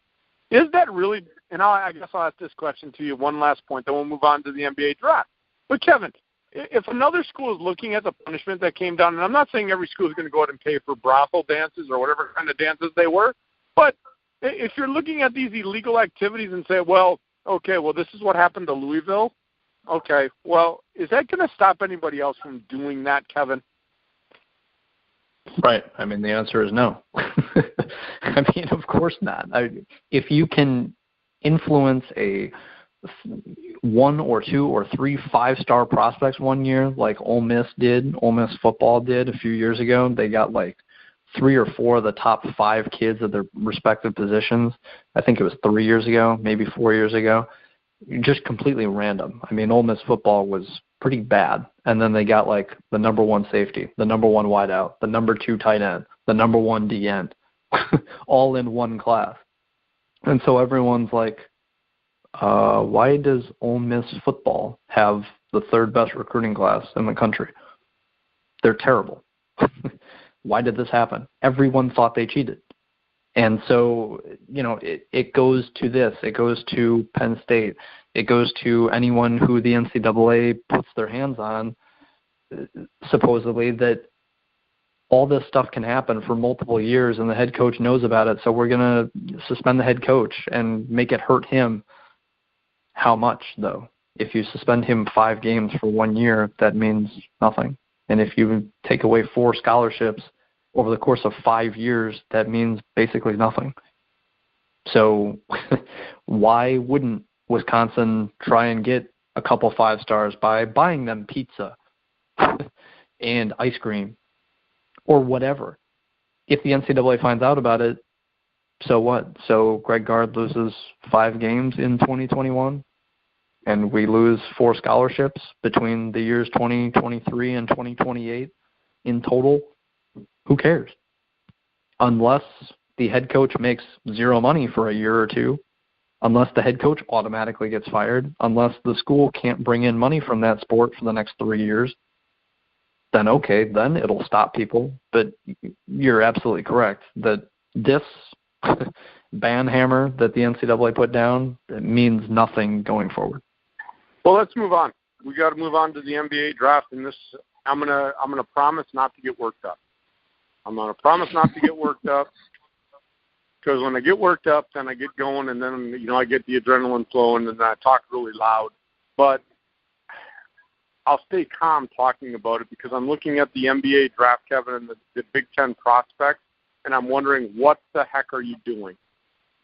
Is that really – and I guess I'll ask this question to you, one last point, then we'll move on to the NBA draft. But, Kevin, if another school is looking at the punishment that came down, and I'm not saying every school is going to go out and pay for brothel dances or whatever kind of dances they were, but if you're looking at these illegal activities and say, well, okay, well, this is what happened to Louisville, okay, well, is that going to stop anybody else from doing that, Kevin? Right. I mean, the answer is no. I mean, of course not. If you can influence a 1 or 2 or 3 5-star prospects one year, like Ole Miss football did a few years ago, they got like 3 or 4 of the top 5 kids at their respective positions. I think it was 3 years ago, maybe 4 years ago. Just completely random. I mean, Ole Miss football was pretty bad. And then they got like the number 1 safety, the number 1 wideout, the number 2 tight end, the number 1 D end, all in one class. And so everyone's like, why does Ole Miss football have the 3rd best recruiting class in the country? They're terrible. Why did this happen? Everyone thought they cheated. And so, it goes to this. It goes to Penn State. It goes to anyone who the NCAA puts their hands on, supposedly, that all this stuff can happen for multiple years and the head coach knows about it, so we're going to suspend the head coach and make it hurt him. How much, though? If you suspend him 5 games for 1 year, that means nothing. And if you take away 4 scholarships over the course of 5 years, that means basically nothing. So why wouldn't Wisconsin try and get a couple 5 stars by buying them pizza and ice cream or whatever? If the NCAA finds out about it, so what? So Greg Gard loses 5 games in 2021, and we lose 4 scholarships between the years 2023 and 2028 in total. Who cares? Unless the head coach makes 0 money for a year or 2, unless the head coach automatically gets fired, unless the school can't bring in money from that sport for the next 3 years, then okay, then it'll stop people. But you're absolutely correct that this ban hammer that the NCAA put down, it means nothing going forward. Well, let's move on. We got to move on to the NBA draft, and this I'm gonna promise not to get worked up. I'm going to promise not to get worked up, because when I get worked up, then I get going, and then, I get the adrenaline flowing, and then I talk really loud. But I'll stay calm talking about it, because I'm looking at the NBA draft, Kevin, and the Big Ten prospects, and I'm wondering, what the heck are you doing?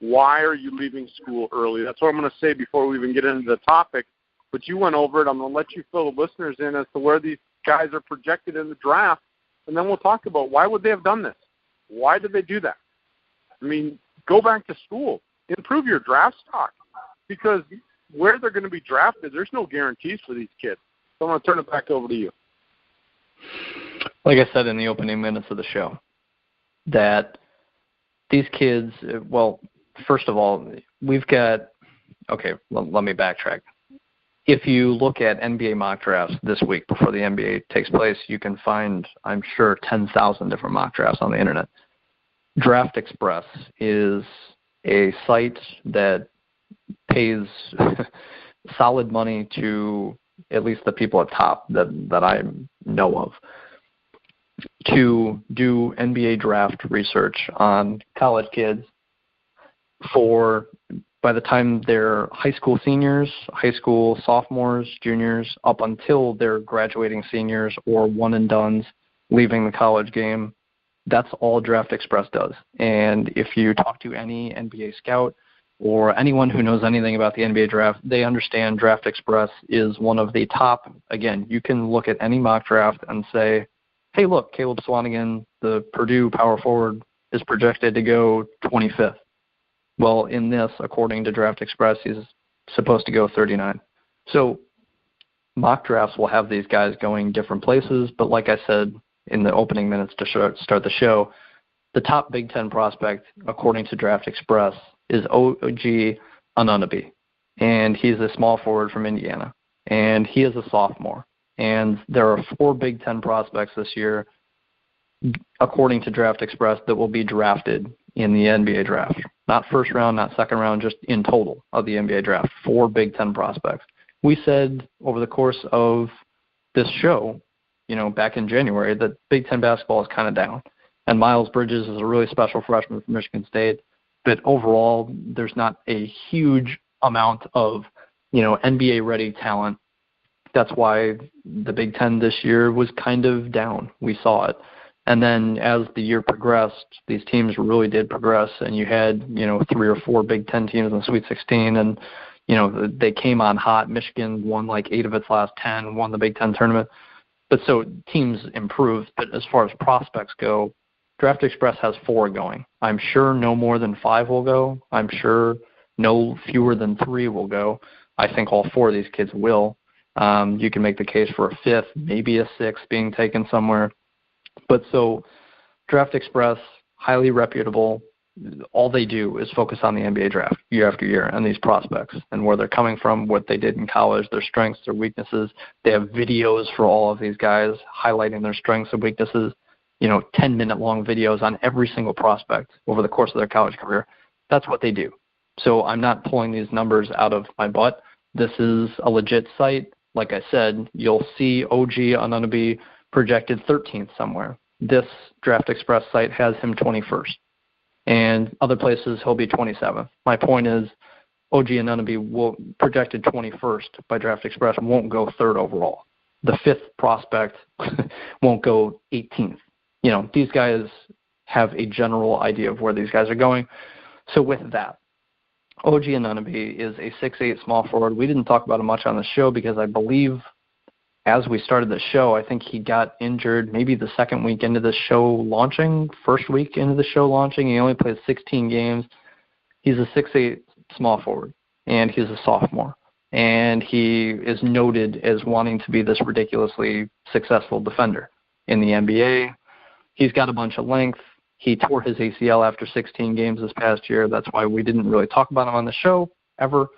Why are you leaving school early? That's what I'm going to say before we even get into the topic. but you went over it. I'm going to let you fill the listeners in as to where these guys are projected in the draft, and then we'll talk about why would they have done this? Why did they do that? I mean, go back to school. Improve your draft stock, because where they're going to be drafted, there's no guarantees for these kids. So I'm going to turn it back over to you. Like I said in the opening minutes of the show, that these kids, well, first of all, we've got, okay, let me backtrack. If you look at NBA mock drafts this week before the NBA takes place, you can find, I'm sure, 10,000 different mock drafts on the internet. Draft Express is a site that pays solid money to at least the people at top that I know of to do NBA draft research on college kids for by the time they're high school seniors, high school sophomores, juniors, up until they're graduating seniors or one and dones leaving the college game. That's all Draft Express does. And if you talk to any NBA scout or anyone who knows anything about the NBA draft, they understand Draft Express is one of the top. Again, you can look at any mock draft and say, hey, look, Caleb Swanigan, the Purdue power forward, is projected to go 25th. Well, in this, according to Draft Express, he's supposed to go 39. So mock drafts will have these guys going different places, but like I said in the opening minutes to start the show, the top Big Ten prospect, according to Draft Express, is OG Anunoby, and he's a small forward from Indiana, and he is a sophomore. And there are 4 Big Ten prospects this year, according to Draft Express, that will be drafted in the NBA draft. Not first round, not second round, just in total of the NBA draft, 4 Big Ten prospects. We said over the course of this show, back in January, that Big Ten basketball is kind of down. And Miles Bridges is a really special freshman from Michigan State. But overall, there's not a huge amount of, NBA-ready talent. That's why the Big Ten this year was kind of down. We saw it. And then as the year progressed, these teams really did progress, and you had, 3 or 4 Big Ten teams in the Sweet 16, and, they came on hot. Michigan won like 8 of its last 10, won the Big Ten tournament. But so teams improved. But as far as prospects go, Draft Express has 4 going. I'm sure no more than 5 will go. I'm sure no fewer than 3 will go. I think all 4 of these kids will. You can make the case for a 5th, maybe a 6th being taken somewhere. But so Draft Express, highly reputable. All they do is focus on the NBA draft year after year and these prospects and where they're coming from, what they did in college, their strengths, their weaknesses. They have videos for all of these guys highlighting their strengths and weaknesses, 10-minute long videos on every single prospect over the course of their college career. That's what they do. So I'm not pulling these numbers out of my butt. This is a legit site. Like I said, you'll see OG Anunoby projected 13th somewhere. This Draft Express site has him 21st. And other places he'll be 27th. My point is OG Anunoby will projected 21st by Draft Express and won't go 3rd overall. The 5th prospect won't go 18th. These guys have a general idea of where these guys are going. So with that, OG Anunoby is a 6'8" small forward. We didn't talk about him much on the show because I believe as we started the show, I think he got injured maybe the second week into the show launching, first week into the show launching. He only played 16 games. He's a 6'8" small forward, and he's a sophomore. And he is noted as wanting to be this ridiculously successful defender in the NBA. He's got a bunch of length. He tore his ACL after 16 games this past year. That's why we didn't really talk about him on the show ever.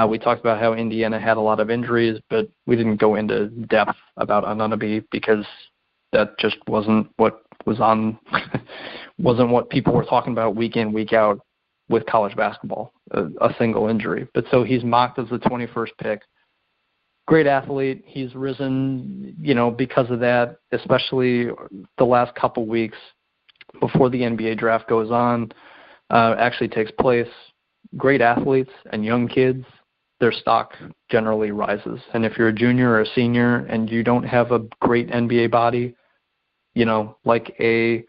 We talked about how Indiana had a lot of injuries, but we didn't go into depth about Anunoby because that just wasn't what was on, wasn't what people were talking about week in, week out with college basketball, a single injury. But so he's mocked as the 21st pick. Great athlete. He's risen, because of that, especially the last couple weeks before the NBA draft goes on, actually takes place. Great athletes and young kids, their stock generally rises. And if you're a junior or a senior and you don't have a great NBA body, like a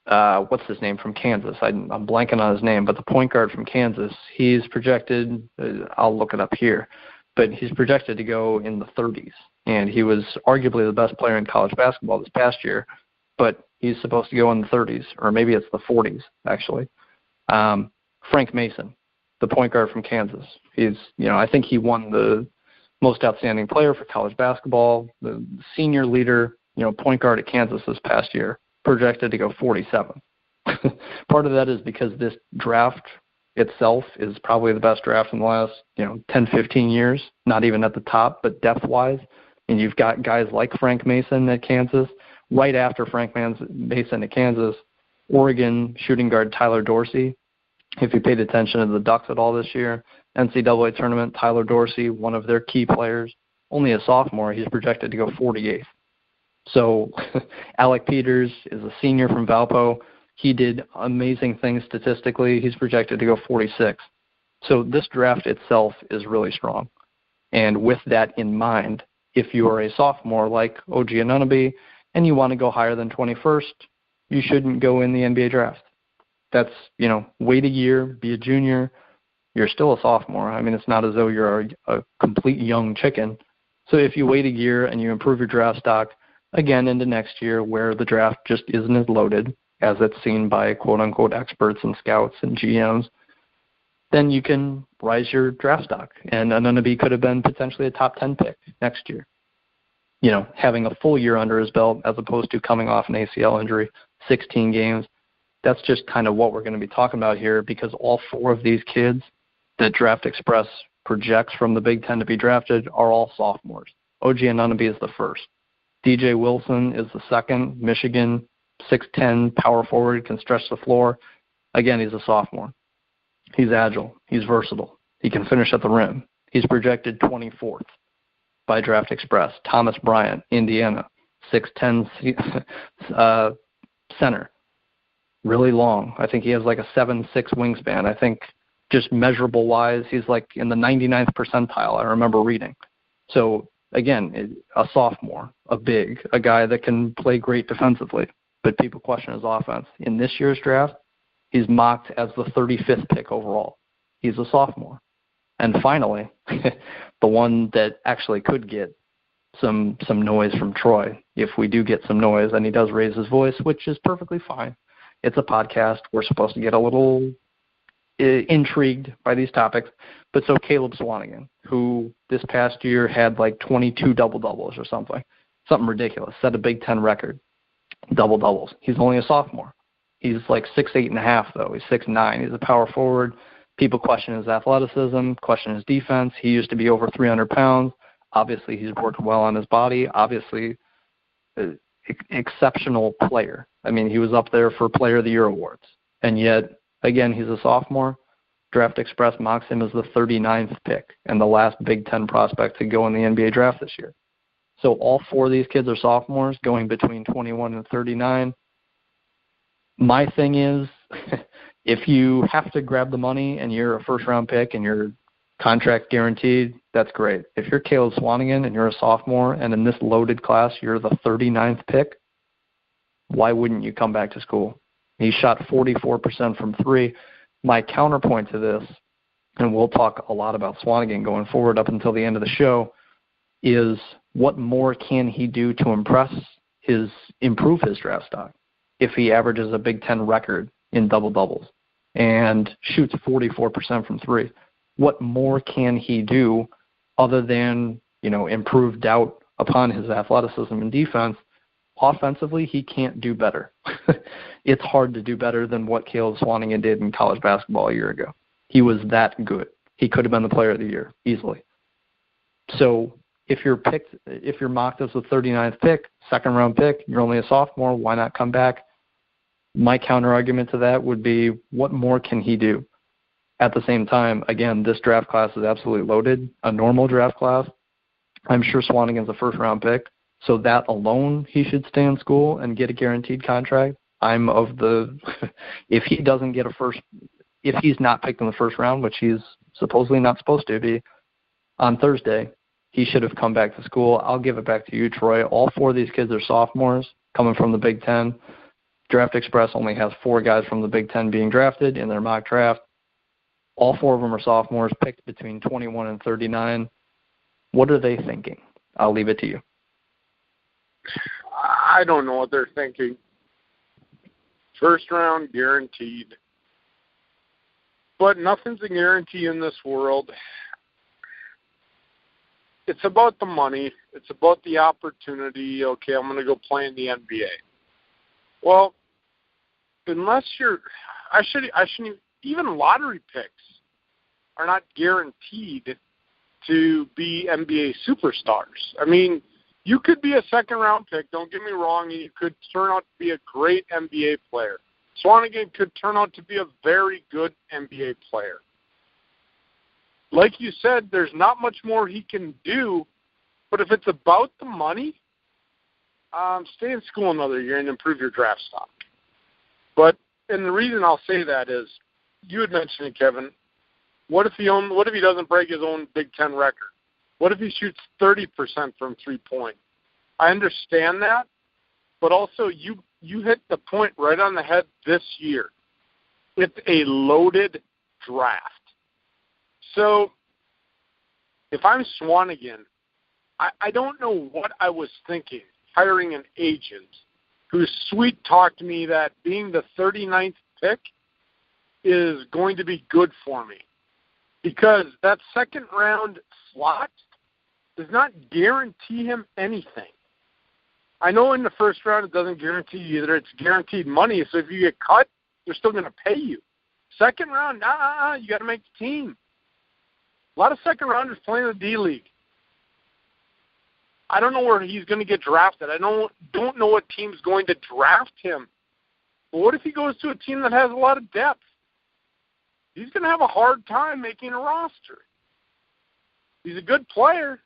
what's his name from Kansas? I'm blanking on his name, but the point guard from Kansas, he's projected, I'll look it up here, but he's projected to go in the 30s. And he was arguably the best player in college basketball this past year, but he's supposed to go in the 30s, or maybe it's the 40s, actually. Frank Mason, the point guard from Kansas. He's, I think he won the most outstanding player for college basketball, the senior leader, point guard at Kansas this past year, projected to go 47. Part of that is because this draft itself is probably the best draft in the last, 10, 15 years, not even at the top, but depth-wise. And you've got guys like Frank Mason at Kansas. Right after Frank Mason at Kansas, Oregon shooting guard Tyler Dorsey. If you paid attention to the Ducks at all this year, NCAA tournament, Tyler Dorsey, one of their key players, only a sophomore, he's projected to go 48th. So Alec Peters is a senior from Valpo. He did amazing things statistically. He's projected to go 46th. So this draft itself is really strong. And with that in mind, if you are a sophomore like OG Anunoby and you want to go higher than 21st, you shouldn't go in the NBA draft. That's, wait a year, be a junior. You're still a sophomore. I mean, it's not as though you're a complete young chicken. So if you wait a year and you improve your draft stock, again, into next year where the draft just isn't as loaded as it's seen by quote-unquote experts and scouts and GMs, then you can rise your draft stock. And Anunoby could have been potentially a top 10 pick next year. Having a full year under his belt as opposed to coming off an ACL injury, 16 games. That's just kind of what we're going to be talking about here because all four of these kids that Draft Express projects from the Big Ten to be drafted are all sophomores. OG Anunoby is the first. DJ Wilson is the second. Michigan, 6'10", power forward, can stretch the floor. Again, he's a sophomore. He's agile. He's versatile. He can finish at the rim. He's projected 24th by Draft Express. Thomas Bryant, Indiana, 6'10", center. Really long. I think he has like a 7'6" wingspan. I think just measurable-wise, he's like in the 99th percentile, I remember reading. So, again, a sophomore, a big, a guy that can play great defensively, but people question his offense. In this year's draft, he's mocked as the 35th pick overall. He's a sophomore. And finally, the one that actually could get some noise from Troy, if we do get some noise, and he does raise his voice, which is perfectly fine. It's a podcast. We're supposed to get a little intrigued by these topics. But so Caleb Swanigan, who this past year had like 22 double-doubles or something ridiculous, set a Big Ten record, double-doubles. He's only a sophomore. He's like 6'8.5", though. He's 6'9". He's a power forward. People question his athleticism, question his defense. He used to be over 300 pounds. Obviously, he's worked well on his body. Obviously, exceptional player. I mean, he was up there for Player of the Year awards. And yet, again, he's a sophomore. Draft Express mocks him as the 39th pick and the last Big Ten prospect to go in the NBA draft this year. So all four of these kids are sophomores, going between 21 and 39. My thing is, if you have to grab the money and you're a first-round pick and your contract guaranteed, that's great. If you're Caleb Swanigan and you're a sophomore and in this loaded class you're the 39th pick, why wouldn't you come back to school? He shot 44% from three. My counterpoint to this, and we'll talk a lot about Swanigan going forward up until the end of the show, is what more can he do to improve his draft stock if he averages a Big Ten record in double-doubles and shoots 44% from three? What more can he do other than, improve doubt upon his athleticism and defense? Offensively, he can't do better. It's hard to do better than what Caleb Swanigan did in college basketball a year ago. He was that good. He could have been the Player of the Year easily. So if you're mocked as the 39th pick, second-round pick, you're only a sophomore, why not come back? My counter-argument to that would be, what more can he do? At the same time, again, this draft class is absolutely loaded. A normal draft class, I'm sure Swanigan's a first-round pick, so that alone he should stay in school and get a guaranteed contract. I'm of the if he's not picked in the first round, which he's supposedly not supposed to be, on Thursday, he should have come back to school. I'll give it back to you, Troy. All four of these kids are sophomores coming from the Big Ten. Draft Express only has 4 guys from the Big Ten being drafted in their mock draft. All 4 of them are sophomores, picked between 21 and 39. What are they thinking? I'll leave it to you. I don't know what they're thinking. First round, guaranteed. But nothing's a guarantee in this world. It's about the money. It's about the opportunity. Okay, I'm going to go play in the NBA. Well, unless you're – I shouldn't – even lottery picks are not guaranteed to be NBA superstars. I mean, you could be a second-round pick, don't get me wrong, and you could turn out to be a great NBA player. Swanigan could turn out to be a very good NBA player. Like you said, there's not much more he can do, but if it's about the money, stay in school another year and improve your draft stock. And the reason I'll say that is, you had mentioned it, Kevin. What if he doesn't break his own Big Ten record? What if he shoots 30% from 3-point? I understand that, but also you hit the point right on the head this year. It's a loaded draft. So if I'm Swanigan, I don't know what I was thinking, hiring an agent who sweet-talked me that being the 39th pick is going to be good for me. Because that second-round slot does not guarantee him anything. I know in the first round it doesn't guarantee you either. It's guaranteed money, so if you get cut, they're still going to pay you. Second round, you got to make the team. A lot of second-rounders play in the D-League. I don't know where he's going to get drafted. I don't know what team's going to draft him. But what if he goes to a team that has a lot of depth? He's going to have a hard time making a roster. He's a good player,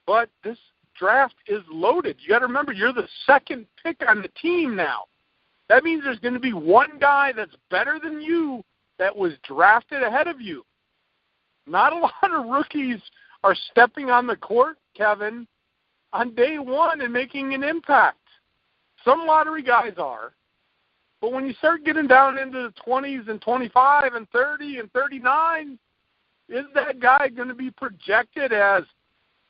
but this draft is loaded. You got to remember, you're the second pick on the team now. That means there's going to be one guy that's better than you that was drafted ahead of you. Not a lot of rookies are stepping on the court, Kevin, on day one and making an impact. Some lottery guys are. But when you start getting down into the 20s and 25 and 30 and 39, is that guy going to be projected as,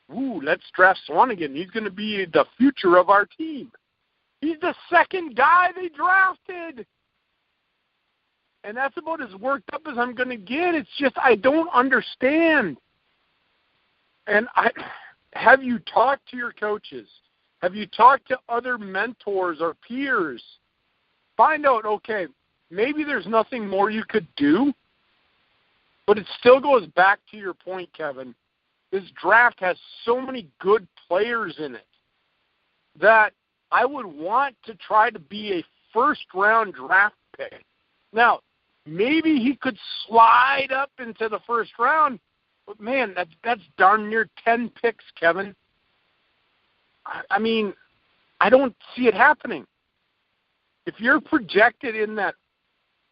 let's draft Swanigan. He's going to be the future of our team. He's the second guy they drafted. And that's about as worked up as I'm going to get. It's just I don't understand. And have you talked to your coaches? Have you talked to other mentors or peers? Find out, okay, maybe there's nothing more you could do, but it still goes back to your point, Kevin. This draft has so many good players in it that I would want to try to be a first-round draft pick. Now, maybe he could slide up into the first round, but, man, that's darn near 10 picks, Kevin. I mean, I don't see it happening. If you're projected in that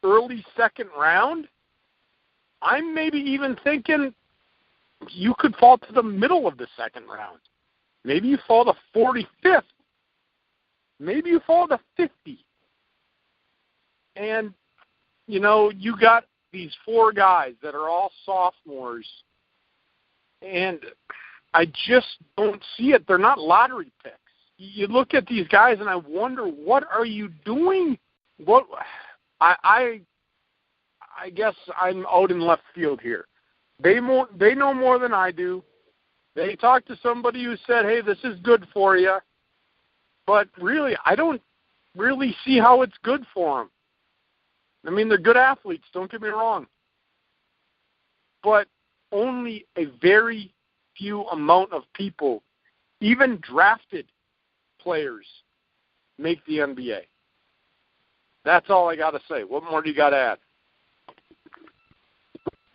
early second round, I'm maybe even thinking you could fall to the middle of the second round. Maybe you fall to 45th. Maybe you fall to 50. And, you got these 4 guys that are all sophomores, and I just don't see it. They're not lottery picks. You look at these guys, and I wonder, what are you doing? What I guess I'm out in left field here. They know more than I do. They talked to somebody who said, hey, this is good for you. But really, I don't really see how it's good for them. I mean, they're good athletes, don't get me wrong. But only a very few amount of people, even drafted players, make the NBA. That's all I got to say. What more do you got to add?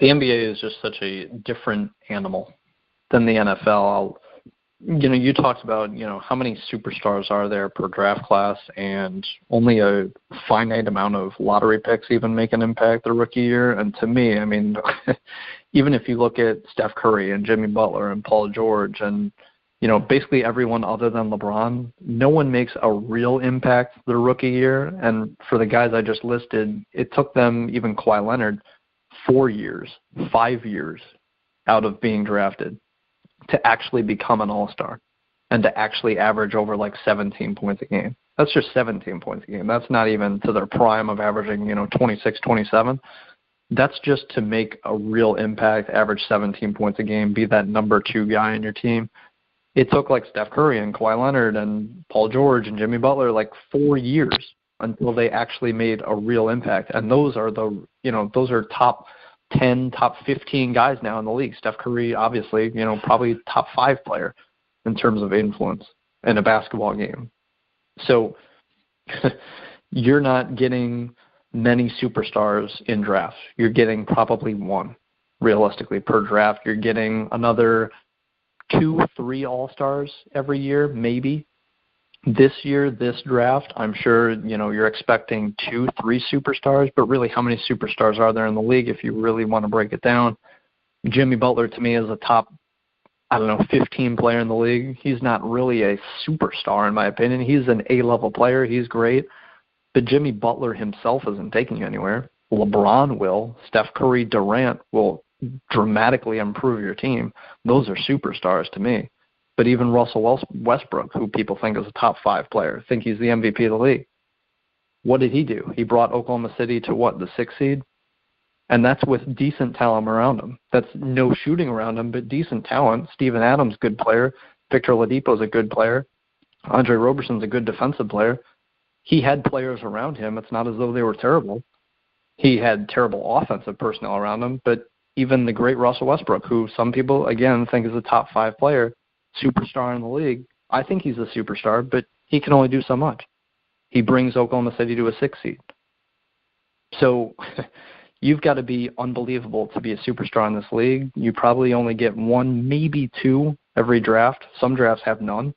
The NBA is just such a different animal than the NFL. You talked about, how many superstars are there per draft class, and only a finite amount of lottery picks even make an impact their rookie year. And to me, I mean, even if you look at Steph Curry and Jimmy Butler and Paul George and, basically everyone other than LeBron, no one makes a real impact their rookie year. And for the guys I just listed, it took them, even Kawhi Leonard, 4 years, 5 years out of being drafted to actually become an all-star and to actually average over like 17 points a game. That's just 17 points a game. That's not even to their prime of averaging, 26, 27. That's just to make a real impact, average 17 points a game, be that number 2 guy in your team. It took like Steph Curry and Kawhi Leonard and Paul George and Jimmy Butler like 4 years until they actually made a real impact. And those are those are top 10, top 15 guys now in the league. Steph Curry, obviously, probably top 5 player in terms of influence in a basketball game. So you're not getting many superstars in drafts. You're getting probably 1 realistically per draft. You're getting another 2, 3 all-stars every year, maybe. This year, this draft, I'm sure, you're expecting 2, 3 superstars, but really how many superstars are there in the league if you really want to break it down? Jimmy Butler, to me, is a top, 15 player in the league. He's not really a superstar, in my opinion. He's an A-level player. He's great. But Jimmy Butler himself isn't taking you anywhere. LeBron will. Steph Curry, Durant will dramatically improve your team. Those are superstars to me. But even Russell Westbrook, who people think is a top 5 player, think he's the MVP of the league. What did he do? He brought Oklahoma City to the 6th seed? And that's with decent talent around him. That's no shooting around him, but decent talent. Steven Adams, good player. Victor Oladipo's a good player. Andre Roberson's a good defensive player. He had players around him. It's not as though they were terrible. He had terrible offensive personnel around him, but even the great Russell Westbrook, who some people, again, think is a top 5 player, superstar in the league, I think he's a superstar, but he can only do so much. He brings Oklahoma City to a 6th seed. So you've got to be unbelievable to be a superstar in this league. You probably only get 1, maybe 2 every draft. Some drafts have none.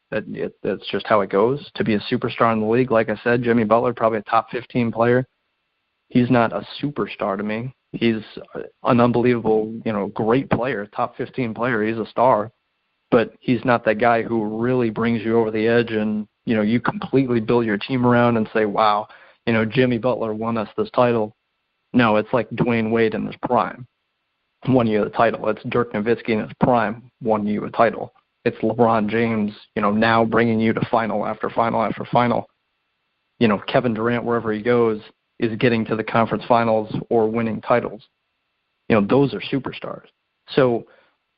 That's just how it goes. To be a superstar in the league, like I said, Jimmy Butler, probably a top 15 player. He's not a superstar to me. He's an unbelievable, great player, top 15 player. He's a star. But he's not that guy who really brings you over the edge and, you completely build your team around and say, wow, Jimmy Butler won us this title. No, it's like Dwayne Wade in his prime won you the title. It's Dirk Nowitzki in his prime won you a title. It's LeBron James, now bringing you to final after final after final. Kevin Durant, wherever he goes, is getting to the conference finals or winning titles. Those are superstars. So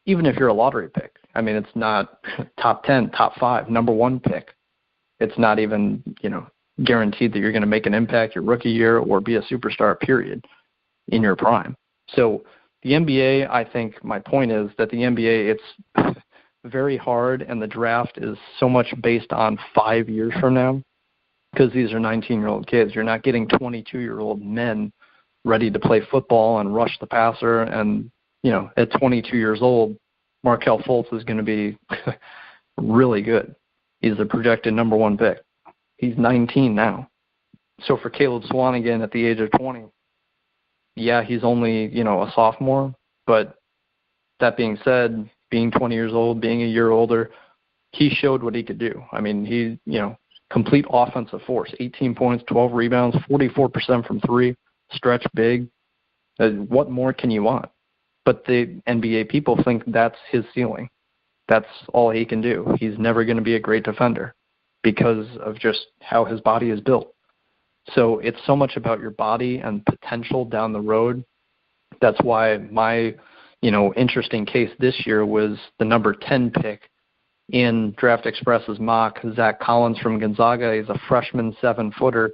even if you're a lottery pick, it's not top 10, top 5, number 1 pick. It's not even, guaranteed that you're going to make an impact your rookie year or be a superstar, period, in your prime. So the NBA, I think my point is that the NBA, it's very hard, and the draft is so much based on 5 years from now because these are 19-year-old kids. You're not getting 22-year-old men ready to play football and rush the passer. And, at 22 years old, Markelle Fultz is going to be really good. He's the projected number 1 pick. He's 19 now. So for Caleb Swanigan at the age of 20, yeah, he's only, a sophomore. But that being said, being 20 years old, being a year older, he showed what he could do. He, complete offensive force, 18 points, 12 rebounds, 44% from 3, stretch big. What more can you want? But the NBA people think that's his ceiling. That's all he can do. He's never going to be a great defender because of just how his body is built. So it's so much about your body and potential down the road. That's why my, interesting case this year was the number 10 pick in Draft Express's mock, Zach Collins from Gonzaga. He's a freshman 7-footer.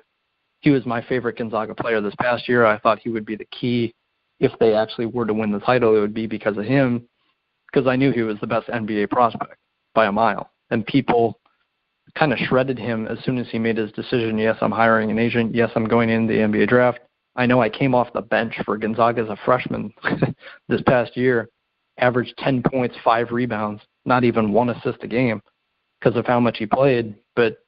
He was my favorite Gonzaga player this past year. I thought he would be the key. If they actually were to win the title, it would be because of him, because I knew he was the best NBA prospect by a mile. And people kind of shredded him as soon as he made his decision. Yes, I'm hiring an agent. Yes, I'm going in the NBA draft. I know I came off the bench for Gonzaga as a freshman this past year, averaged 10 points, 5 rebounds, not even 1 assist a game because of how much he played. But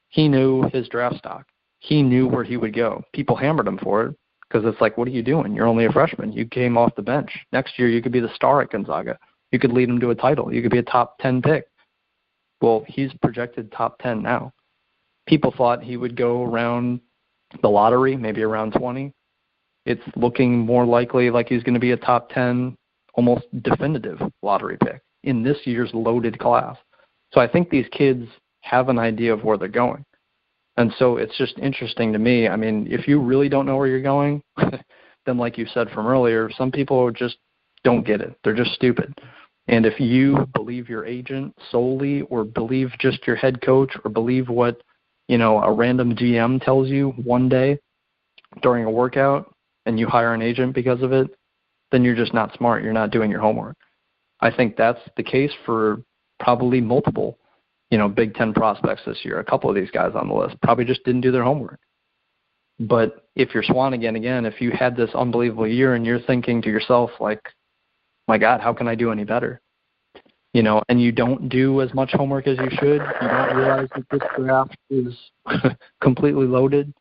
he knew his draft stock. He knew where he would go. People hammered him for it because it's like, what are you doing? You're only a freshman. You came off the bench. Next year you could be the star at Gonzaga. You could lead him to a title. You could be a top 10 pick. Well, he's projected top 10 now. People thought he would go around the lottery, maybe around 20. It's looking more likely like he's going to be a top 10, almost definitive lottery pick in this year's loaded class. So I think these kids have an idea of where they're going. And so it's just interesting to me. I mean, if you really don't know where you're going, then like you said from earlier, some people just don't get it. They're just stupid. And if you believe your agent solely, or believe just your head coach, or believe what, a random GM tells you one day during a workout, and you hire an agent because of it, then you're just not smart. You're not doing your homework. I think that's the case for probably multiple, Big Ten prospects this year. A couple of these guys on the list probably just didn't do their homework. But if you're Swanigan, again, if you had this unbelievable year and you're thinking to yourself, like, my God, how can I do any better? And you don't do as much homework as you should. You don't realize that this draft is completely loaded.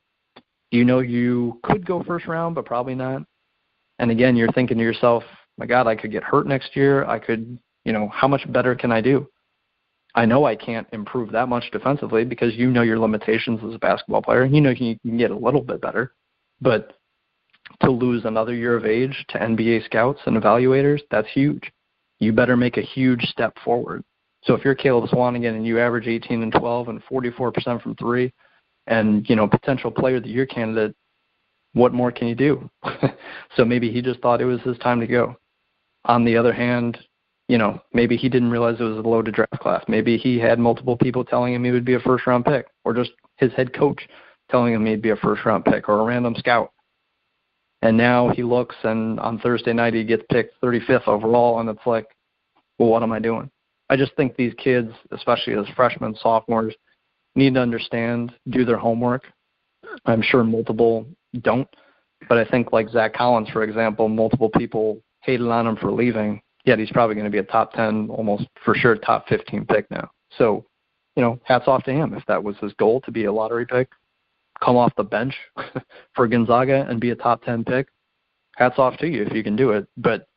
You could go first round, but probably not. And again, you're thinking to yourself, my God, I could get hurt next year. I could, how much better can I do? I know I can't improve that much defensively because your limitations as a basketball player. You can get a little bit better. But to lose another year of age to NBA scouts and evaluators, that's huge. You better make a huge step forward. So if you're Caleb Swanigan and you average 18 and 12 and 44% from three and, potential player of the year candidate, what more can you do? So maybe he just thought it was his time to go. On the other hand, maybe he didn't realize it was a loaded draft class. Maybe he had multiple people telling him he would be a first-round pick, or just his head coach telling him he'd be a first-round pick, or a random scout. And now he looks, and on Thursday night he gets picked 35th overall, and it's like, well, what am I doing? I just think these kids, especially as freshmen, sophomores, need to understand, do their homework. I'm sure multiple don't, but I think like Zach Collins, for example, multiple people hated on him for leaving, yet he's probably going to be a top 10, almost for sure top 15 pick now. So, hats off to him if that was his goal, to be a lottery pick. Come off the bench for Gonzaga and be a top 10 pick. Hats off to you if you can do it. But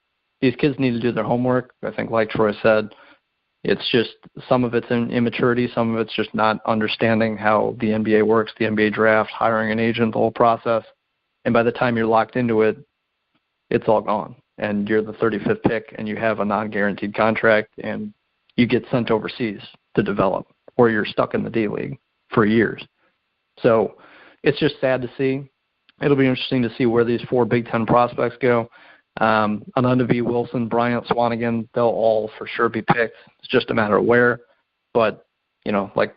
these kids need to do their homework. I think, like Troy said, it's just some of it's immaturity, some of it's just not understanding how the NBA works, the NBA draft, hiring an agent, the whole process. And by the time you're locked into it, it's all gone. And you're the 35th pick and you have a non-guaranteed contract and you get sent overseas to develop, or you're stuck in the D-League for years. So it's just sad to see. It'll be interesting to see where these four Big Ten prospects go. Ananda V. Wilson, Bryant, Swanigan, they'll all for sure be picked. It's just a matter of where. But, like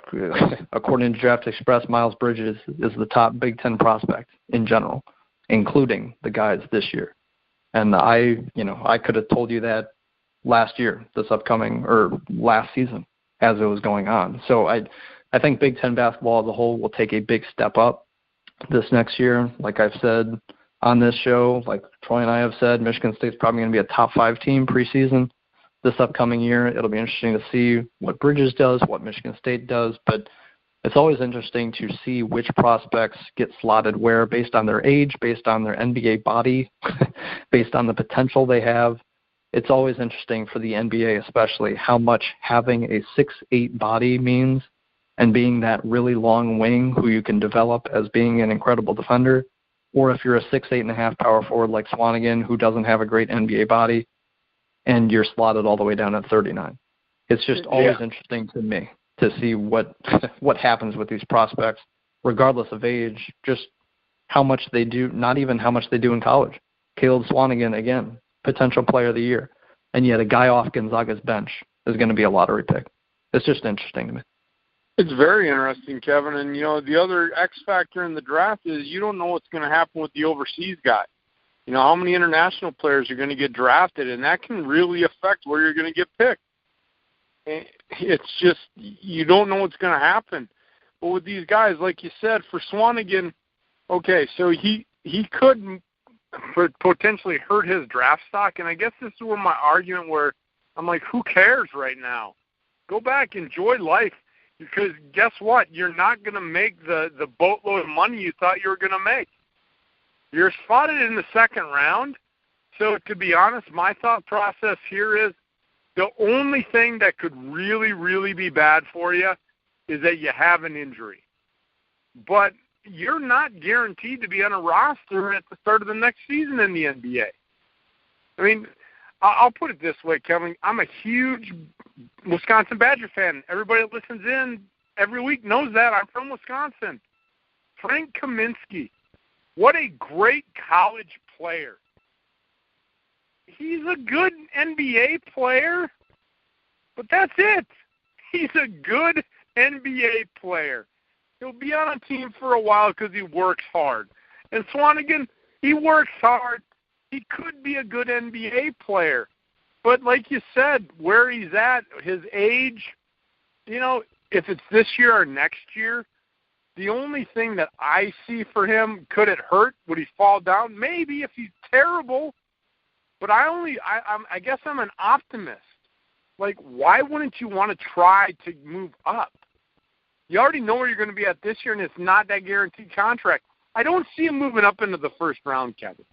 according to Draft Express, Miles Bridges is the top Big Ten prospect in general, including the guys this year. And I could have told you that last year, last season as it was going on. So I think Big Ten basketball as a whole will take a big step up this next year. Like I've said on this show, like Troy and I have said, Michigan State's probably going to be a top 5 team preseason this upcoming year. It'll be interesting to see what Bridges does, what Michigan State does, but it's always interesting to see which prospects get slotted where based on their age, based on their NBA body, based on the potential they have. It's always interesting for the NBA especially how much having a 6'8" body means, and being that really long wing who you can develop as being an incredible defender, or if you're a 6'8.5" power forward like Swanigan who doesn't have a great NBA body and you're slotted all the way down at 39. It's just always interesting to me to see what happens with these prospects, regardless of age, just how much they do, not even how much they do in college. Caleb Swanigan, again, potential player of the year, and yet a guy off Gonzaga's bench is going to be a lottery pick. It's just interesting to me. It's very interesting, Kevin. And, the other X factor in the draft is you don't know what's going to happen with the overseas guy. How many international players are going to get drafted, and that can really affect where you're going to get picked. It's just you don't know what's going to happen. But with these guys, like you said, for Swanigan, okay, so he could potentially hurt his draft stock, and I guess this is where my argument where I'm like, who cares right now? Go back, enjoy life, because guess what? You're not going to make the boatload of money you thought you were going to make. You're spotted in the second round, so to be honest, my thought process here is The only thing that could really, really be bad for you is that you have an injury. But you're not guaranteed to be on a roster at the start of the next season in the NBA. I mean, I'll put it this way, Kevin. I'm a huge Wisconsin Badger fan. Everybody that listens in every week knows that. I'm from Wisconsin. Frank Kaminsky, what a great college player. He's a good NBA player, but that's it. He's a good NBA player. He'll be on a team for a while because he works hard. And Swanigan, he works hard. He could be a good NBA player. But like you said, where he's at, his age, you know, if it's this year or next year, the only thing that I see for him, could it hurt? Would he fall down? Maybe if he's terrible. But I guess I'm an optimist. Like, why wouldn't you want to try to move up? You already know where you're going to be at this year, and it's not that guaranteed contract. I don't see him moving up into the first round, Kevin,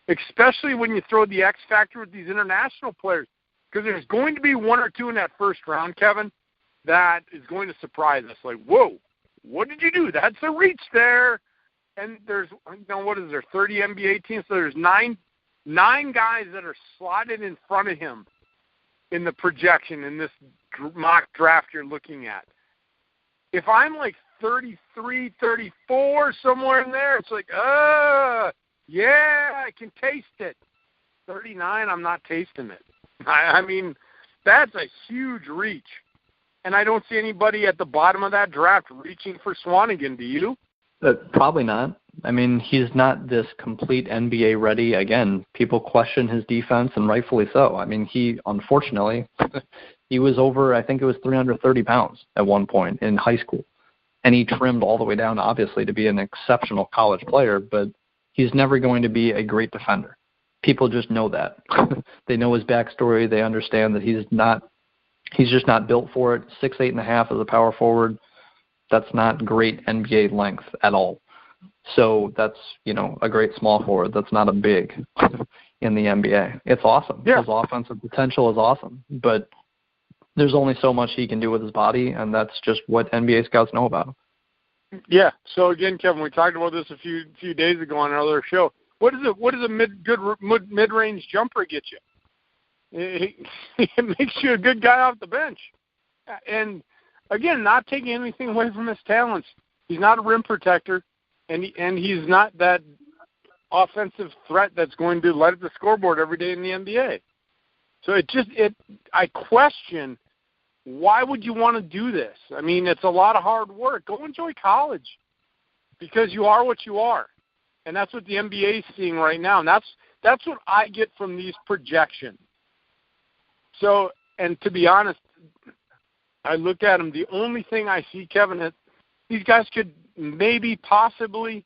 especially when you throw the X factor with these international players, because there's going to be one or two in that first round, Kevin, that is going to surprise us. Like, whoa, what did you do? That's a reach there. And there's, you know, what is there, 30 NBA teams? So there's nine guys that are slotted in front of him in the projection in this mock draft you're looking at. If I'm like 33, 34, somewhere in there, it's like, yeah, I can taste it. 39, I'm not tasting it. I mean, that's a huge reach. And I don't see anybody at the bottom of that draft reaching for Swanigan. Do you? Probably not. I mean, he's not this complete NBA ready. Again, people question his defense, and rightfully so. I mean, he, unfortunately, he was over, I think it was 330 pounds at one point in high school. And he trimmed all the way down, obviously, to be an exceptional college player, but he's never going to be a great defender. People just know that. They know his backstory. They understand that he's just not built for it. 6'8.5" as a power forward. That's not great NBA length at all. So that's, you know, a great small forward. That's not a big in the NBA. It's awesome. Yeah. His offensive potential is awesome, but there's only so much he can do with his body, and that's just what NBA scouts know about him. Yeah. So again, Kevin, we talked about this a few days ago on another show. What does a mid-range jumper get you? It makes you a good guy off the bench. And again, not taking anything away from his talents. He's not a rim protector, and he's not that offensive threat that's going to light up the scoreboard every day in the NBA. So I question, why would you want to do this? I mean, it's a lot of hard work. Go enjoy college, because you are what you are. And that's what the NBA is seeing right now. And that's what I get from these projections. So, and to be honest, I look at them. The only thing I see, Kevin, is these guys could maybe possibly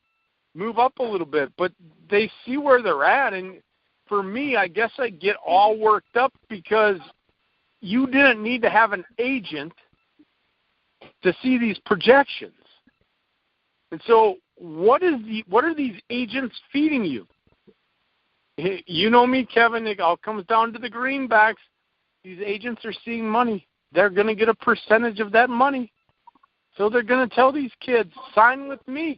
move up a little bit, but they see where they're at. And for me, I guess I get all worked up because you didn't need to have an agent to see these projections. And so what are these agents feeding you? You know me, Kevin, it all comes down to the greenbacks. These agents are seeing money. They're going to get a percentage of that money. So they're going to tell these kids, sign with me.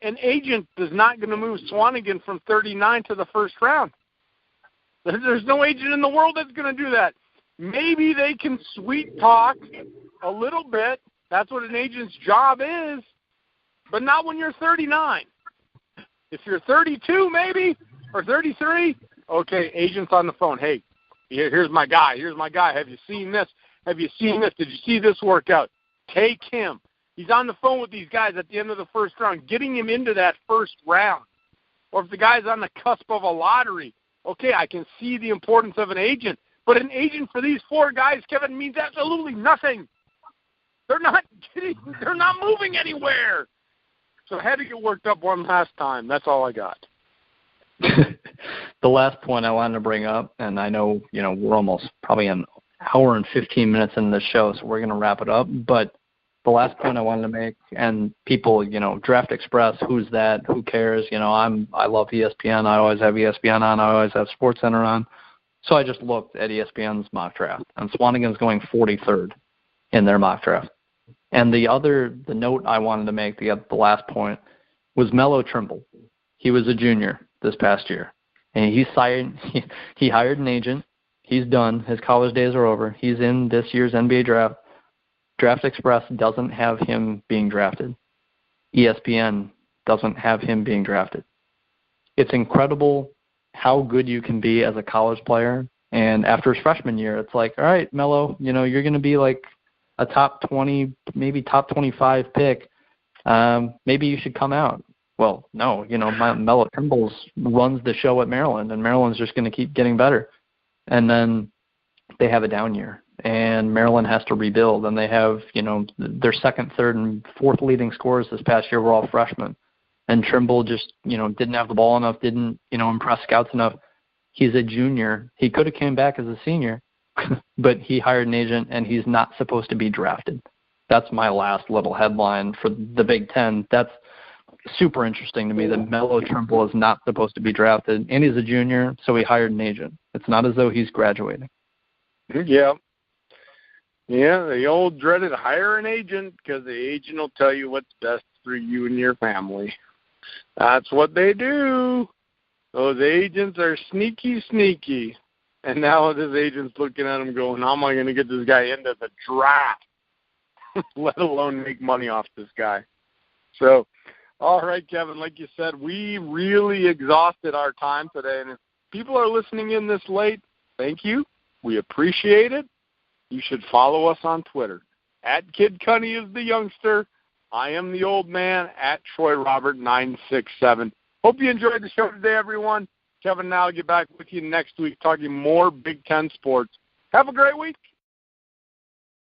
An agent is not going to move Swanigan from 39 to the first round. There's no agent in the world that's going to do that. Maybe they can sweet talk a little bit. That's what an agent's job is. But not when you're 39. If you're 32 maybe, or 33, okay, agent's on the phone. Hey, here's my guy. Have you seen this? Did you see this workout? Take him. He's on the phone with these guys at the end of the first round, getting him into that first round. Or if the guy's on the cusp of a lottery, okay, I can see the importance of an agent. But an agent for these four guys, Kevin, means absolutely nothing. They're not moving anywhere. So I had to get worked up one last time. That's all I got. The last point I wanted to bring up, and I know, we're almost probably an hour and 15 minutes into the show, so we're going to wrap it up. But the last point I wanted to make, and people, Draft Express, who's that? Who cares? I love ESPN. I always have ESPN on. I always have SportsCenter on. So I just looked at ESPN's mock draft, and Swanigan's going 43rd in their mock draft. And the note I wanted to make, the last point, was Melo Trimble. He was a junior this past year, and he hired an agent. He's done. His college days are over. He's in this year's NBA draft. Draft Express doesn't have him being drafted. ESPN doesn't have him being drafted. It's incredible how good you can be as a college player. And after his freshman year, it's like, all right, Melo, you're going to be like a top 20, maybe top 25 pick. Maybe you should come out. Well, no, Melo Trimble runs the show at Maryland, and Maryland's just going to keep getting better. And then they have a down year, and Maryland has to rebuild, and they have, their second, third, and fourth leading scorers this past year were all freshmen. And Trimble just, didn't have the ball enough, didn't, impress scouts enough. He's a junior. He could have came back as a senior, but he hired an agent, and he's not supposed to be drafted. That's my last little headline for the Big Ten. That's super interesting to me that Melo Trimble is not supposed to be drafted, and he's a junior, so he hired an agent. It's not as though he's graduating. Yeah. Yeah, the old dreaded hire an agent, because the agent will tell you what's best for you and your family. That's what they do. Those agents are sneaky. And now this agent's looking at him going, how am I going to get this guy into the draft, let alone make money off this guy? So, all right, Kevin, like you said, we really exhausted our time today. And if people are listening in this late, thank you. We appreciate it. You should follow us on Twitter. @KidCunny is the youngster. I am the old man, @TroyRobert967. Hope you enjoyed the show today, everyone. Kevin and I will get back with you next week talking more Big Ten sports. Have a great week.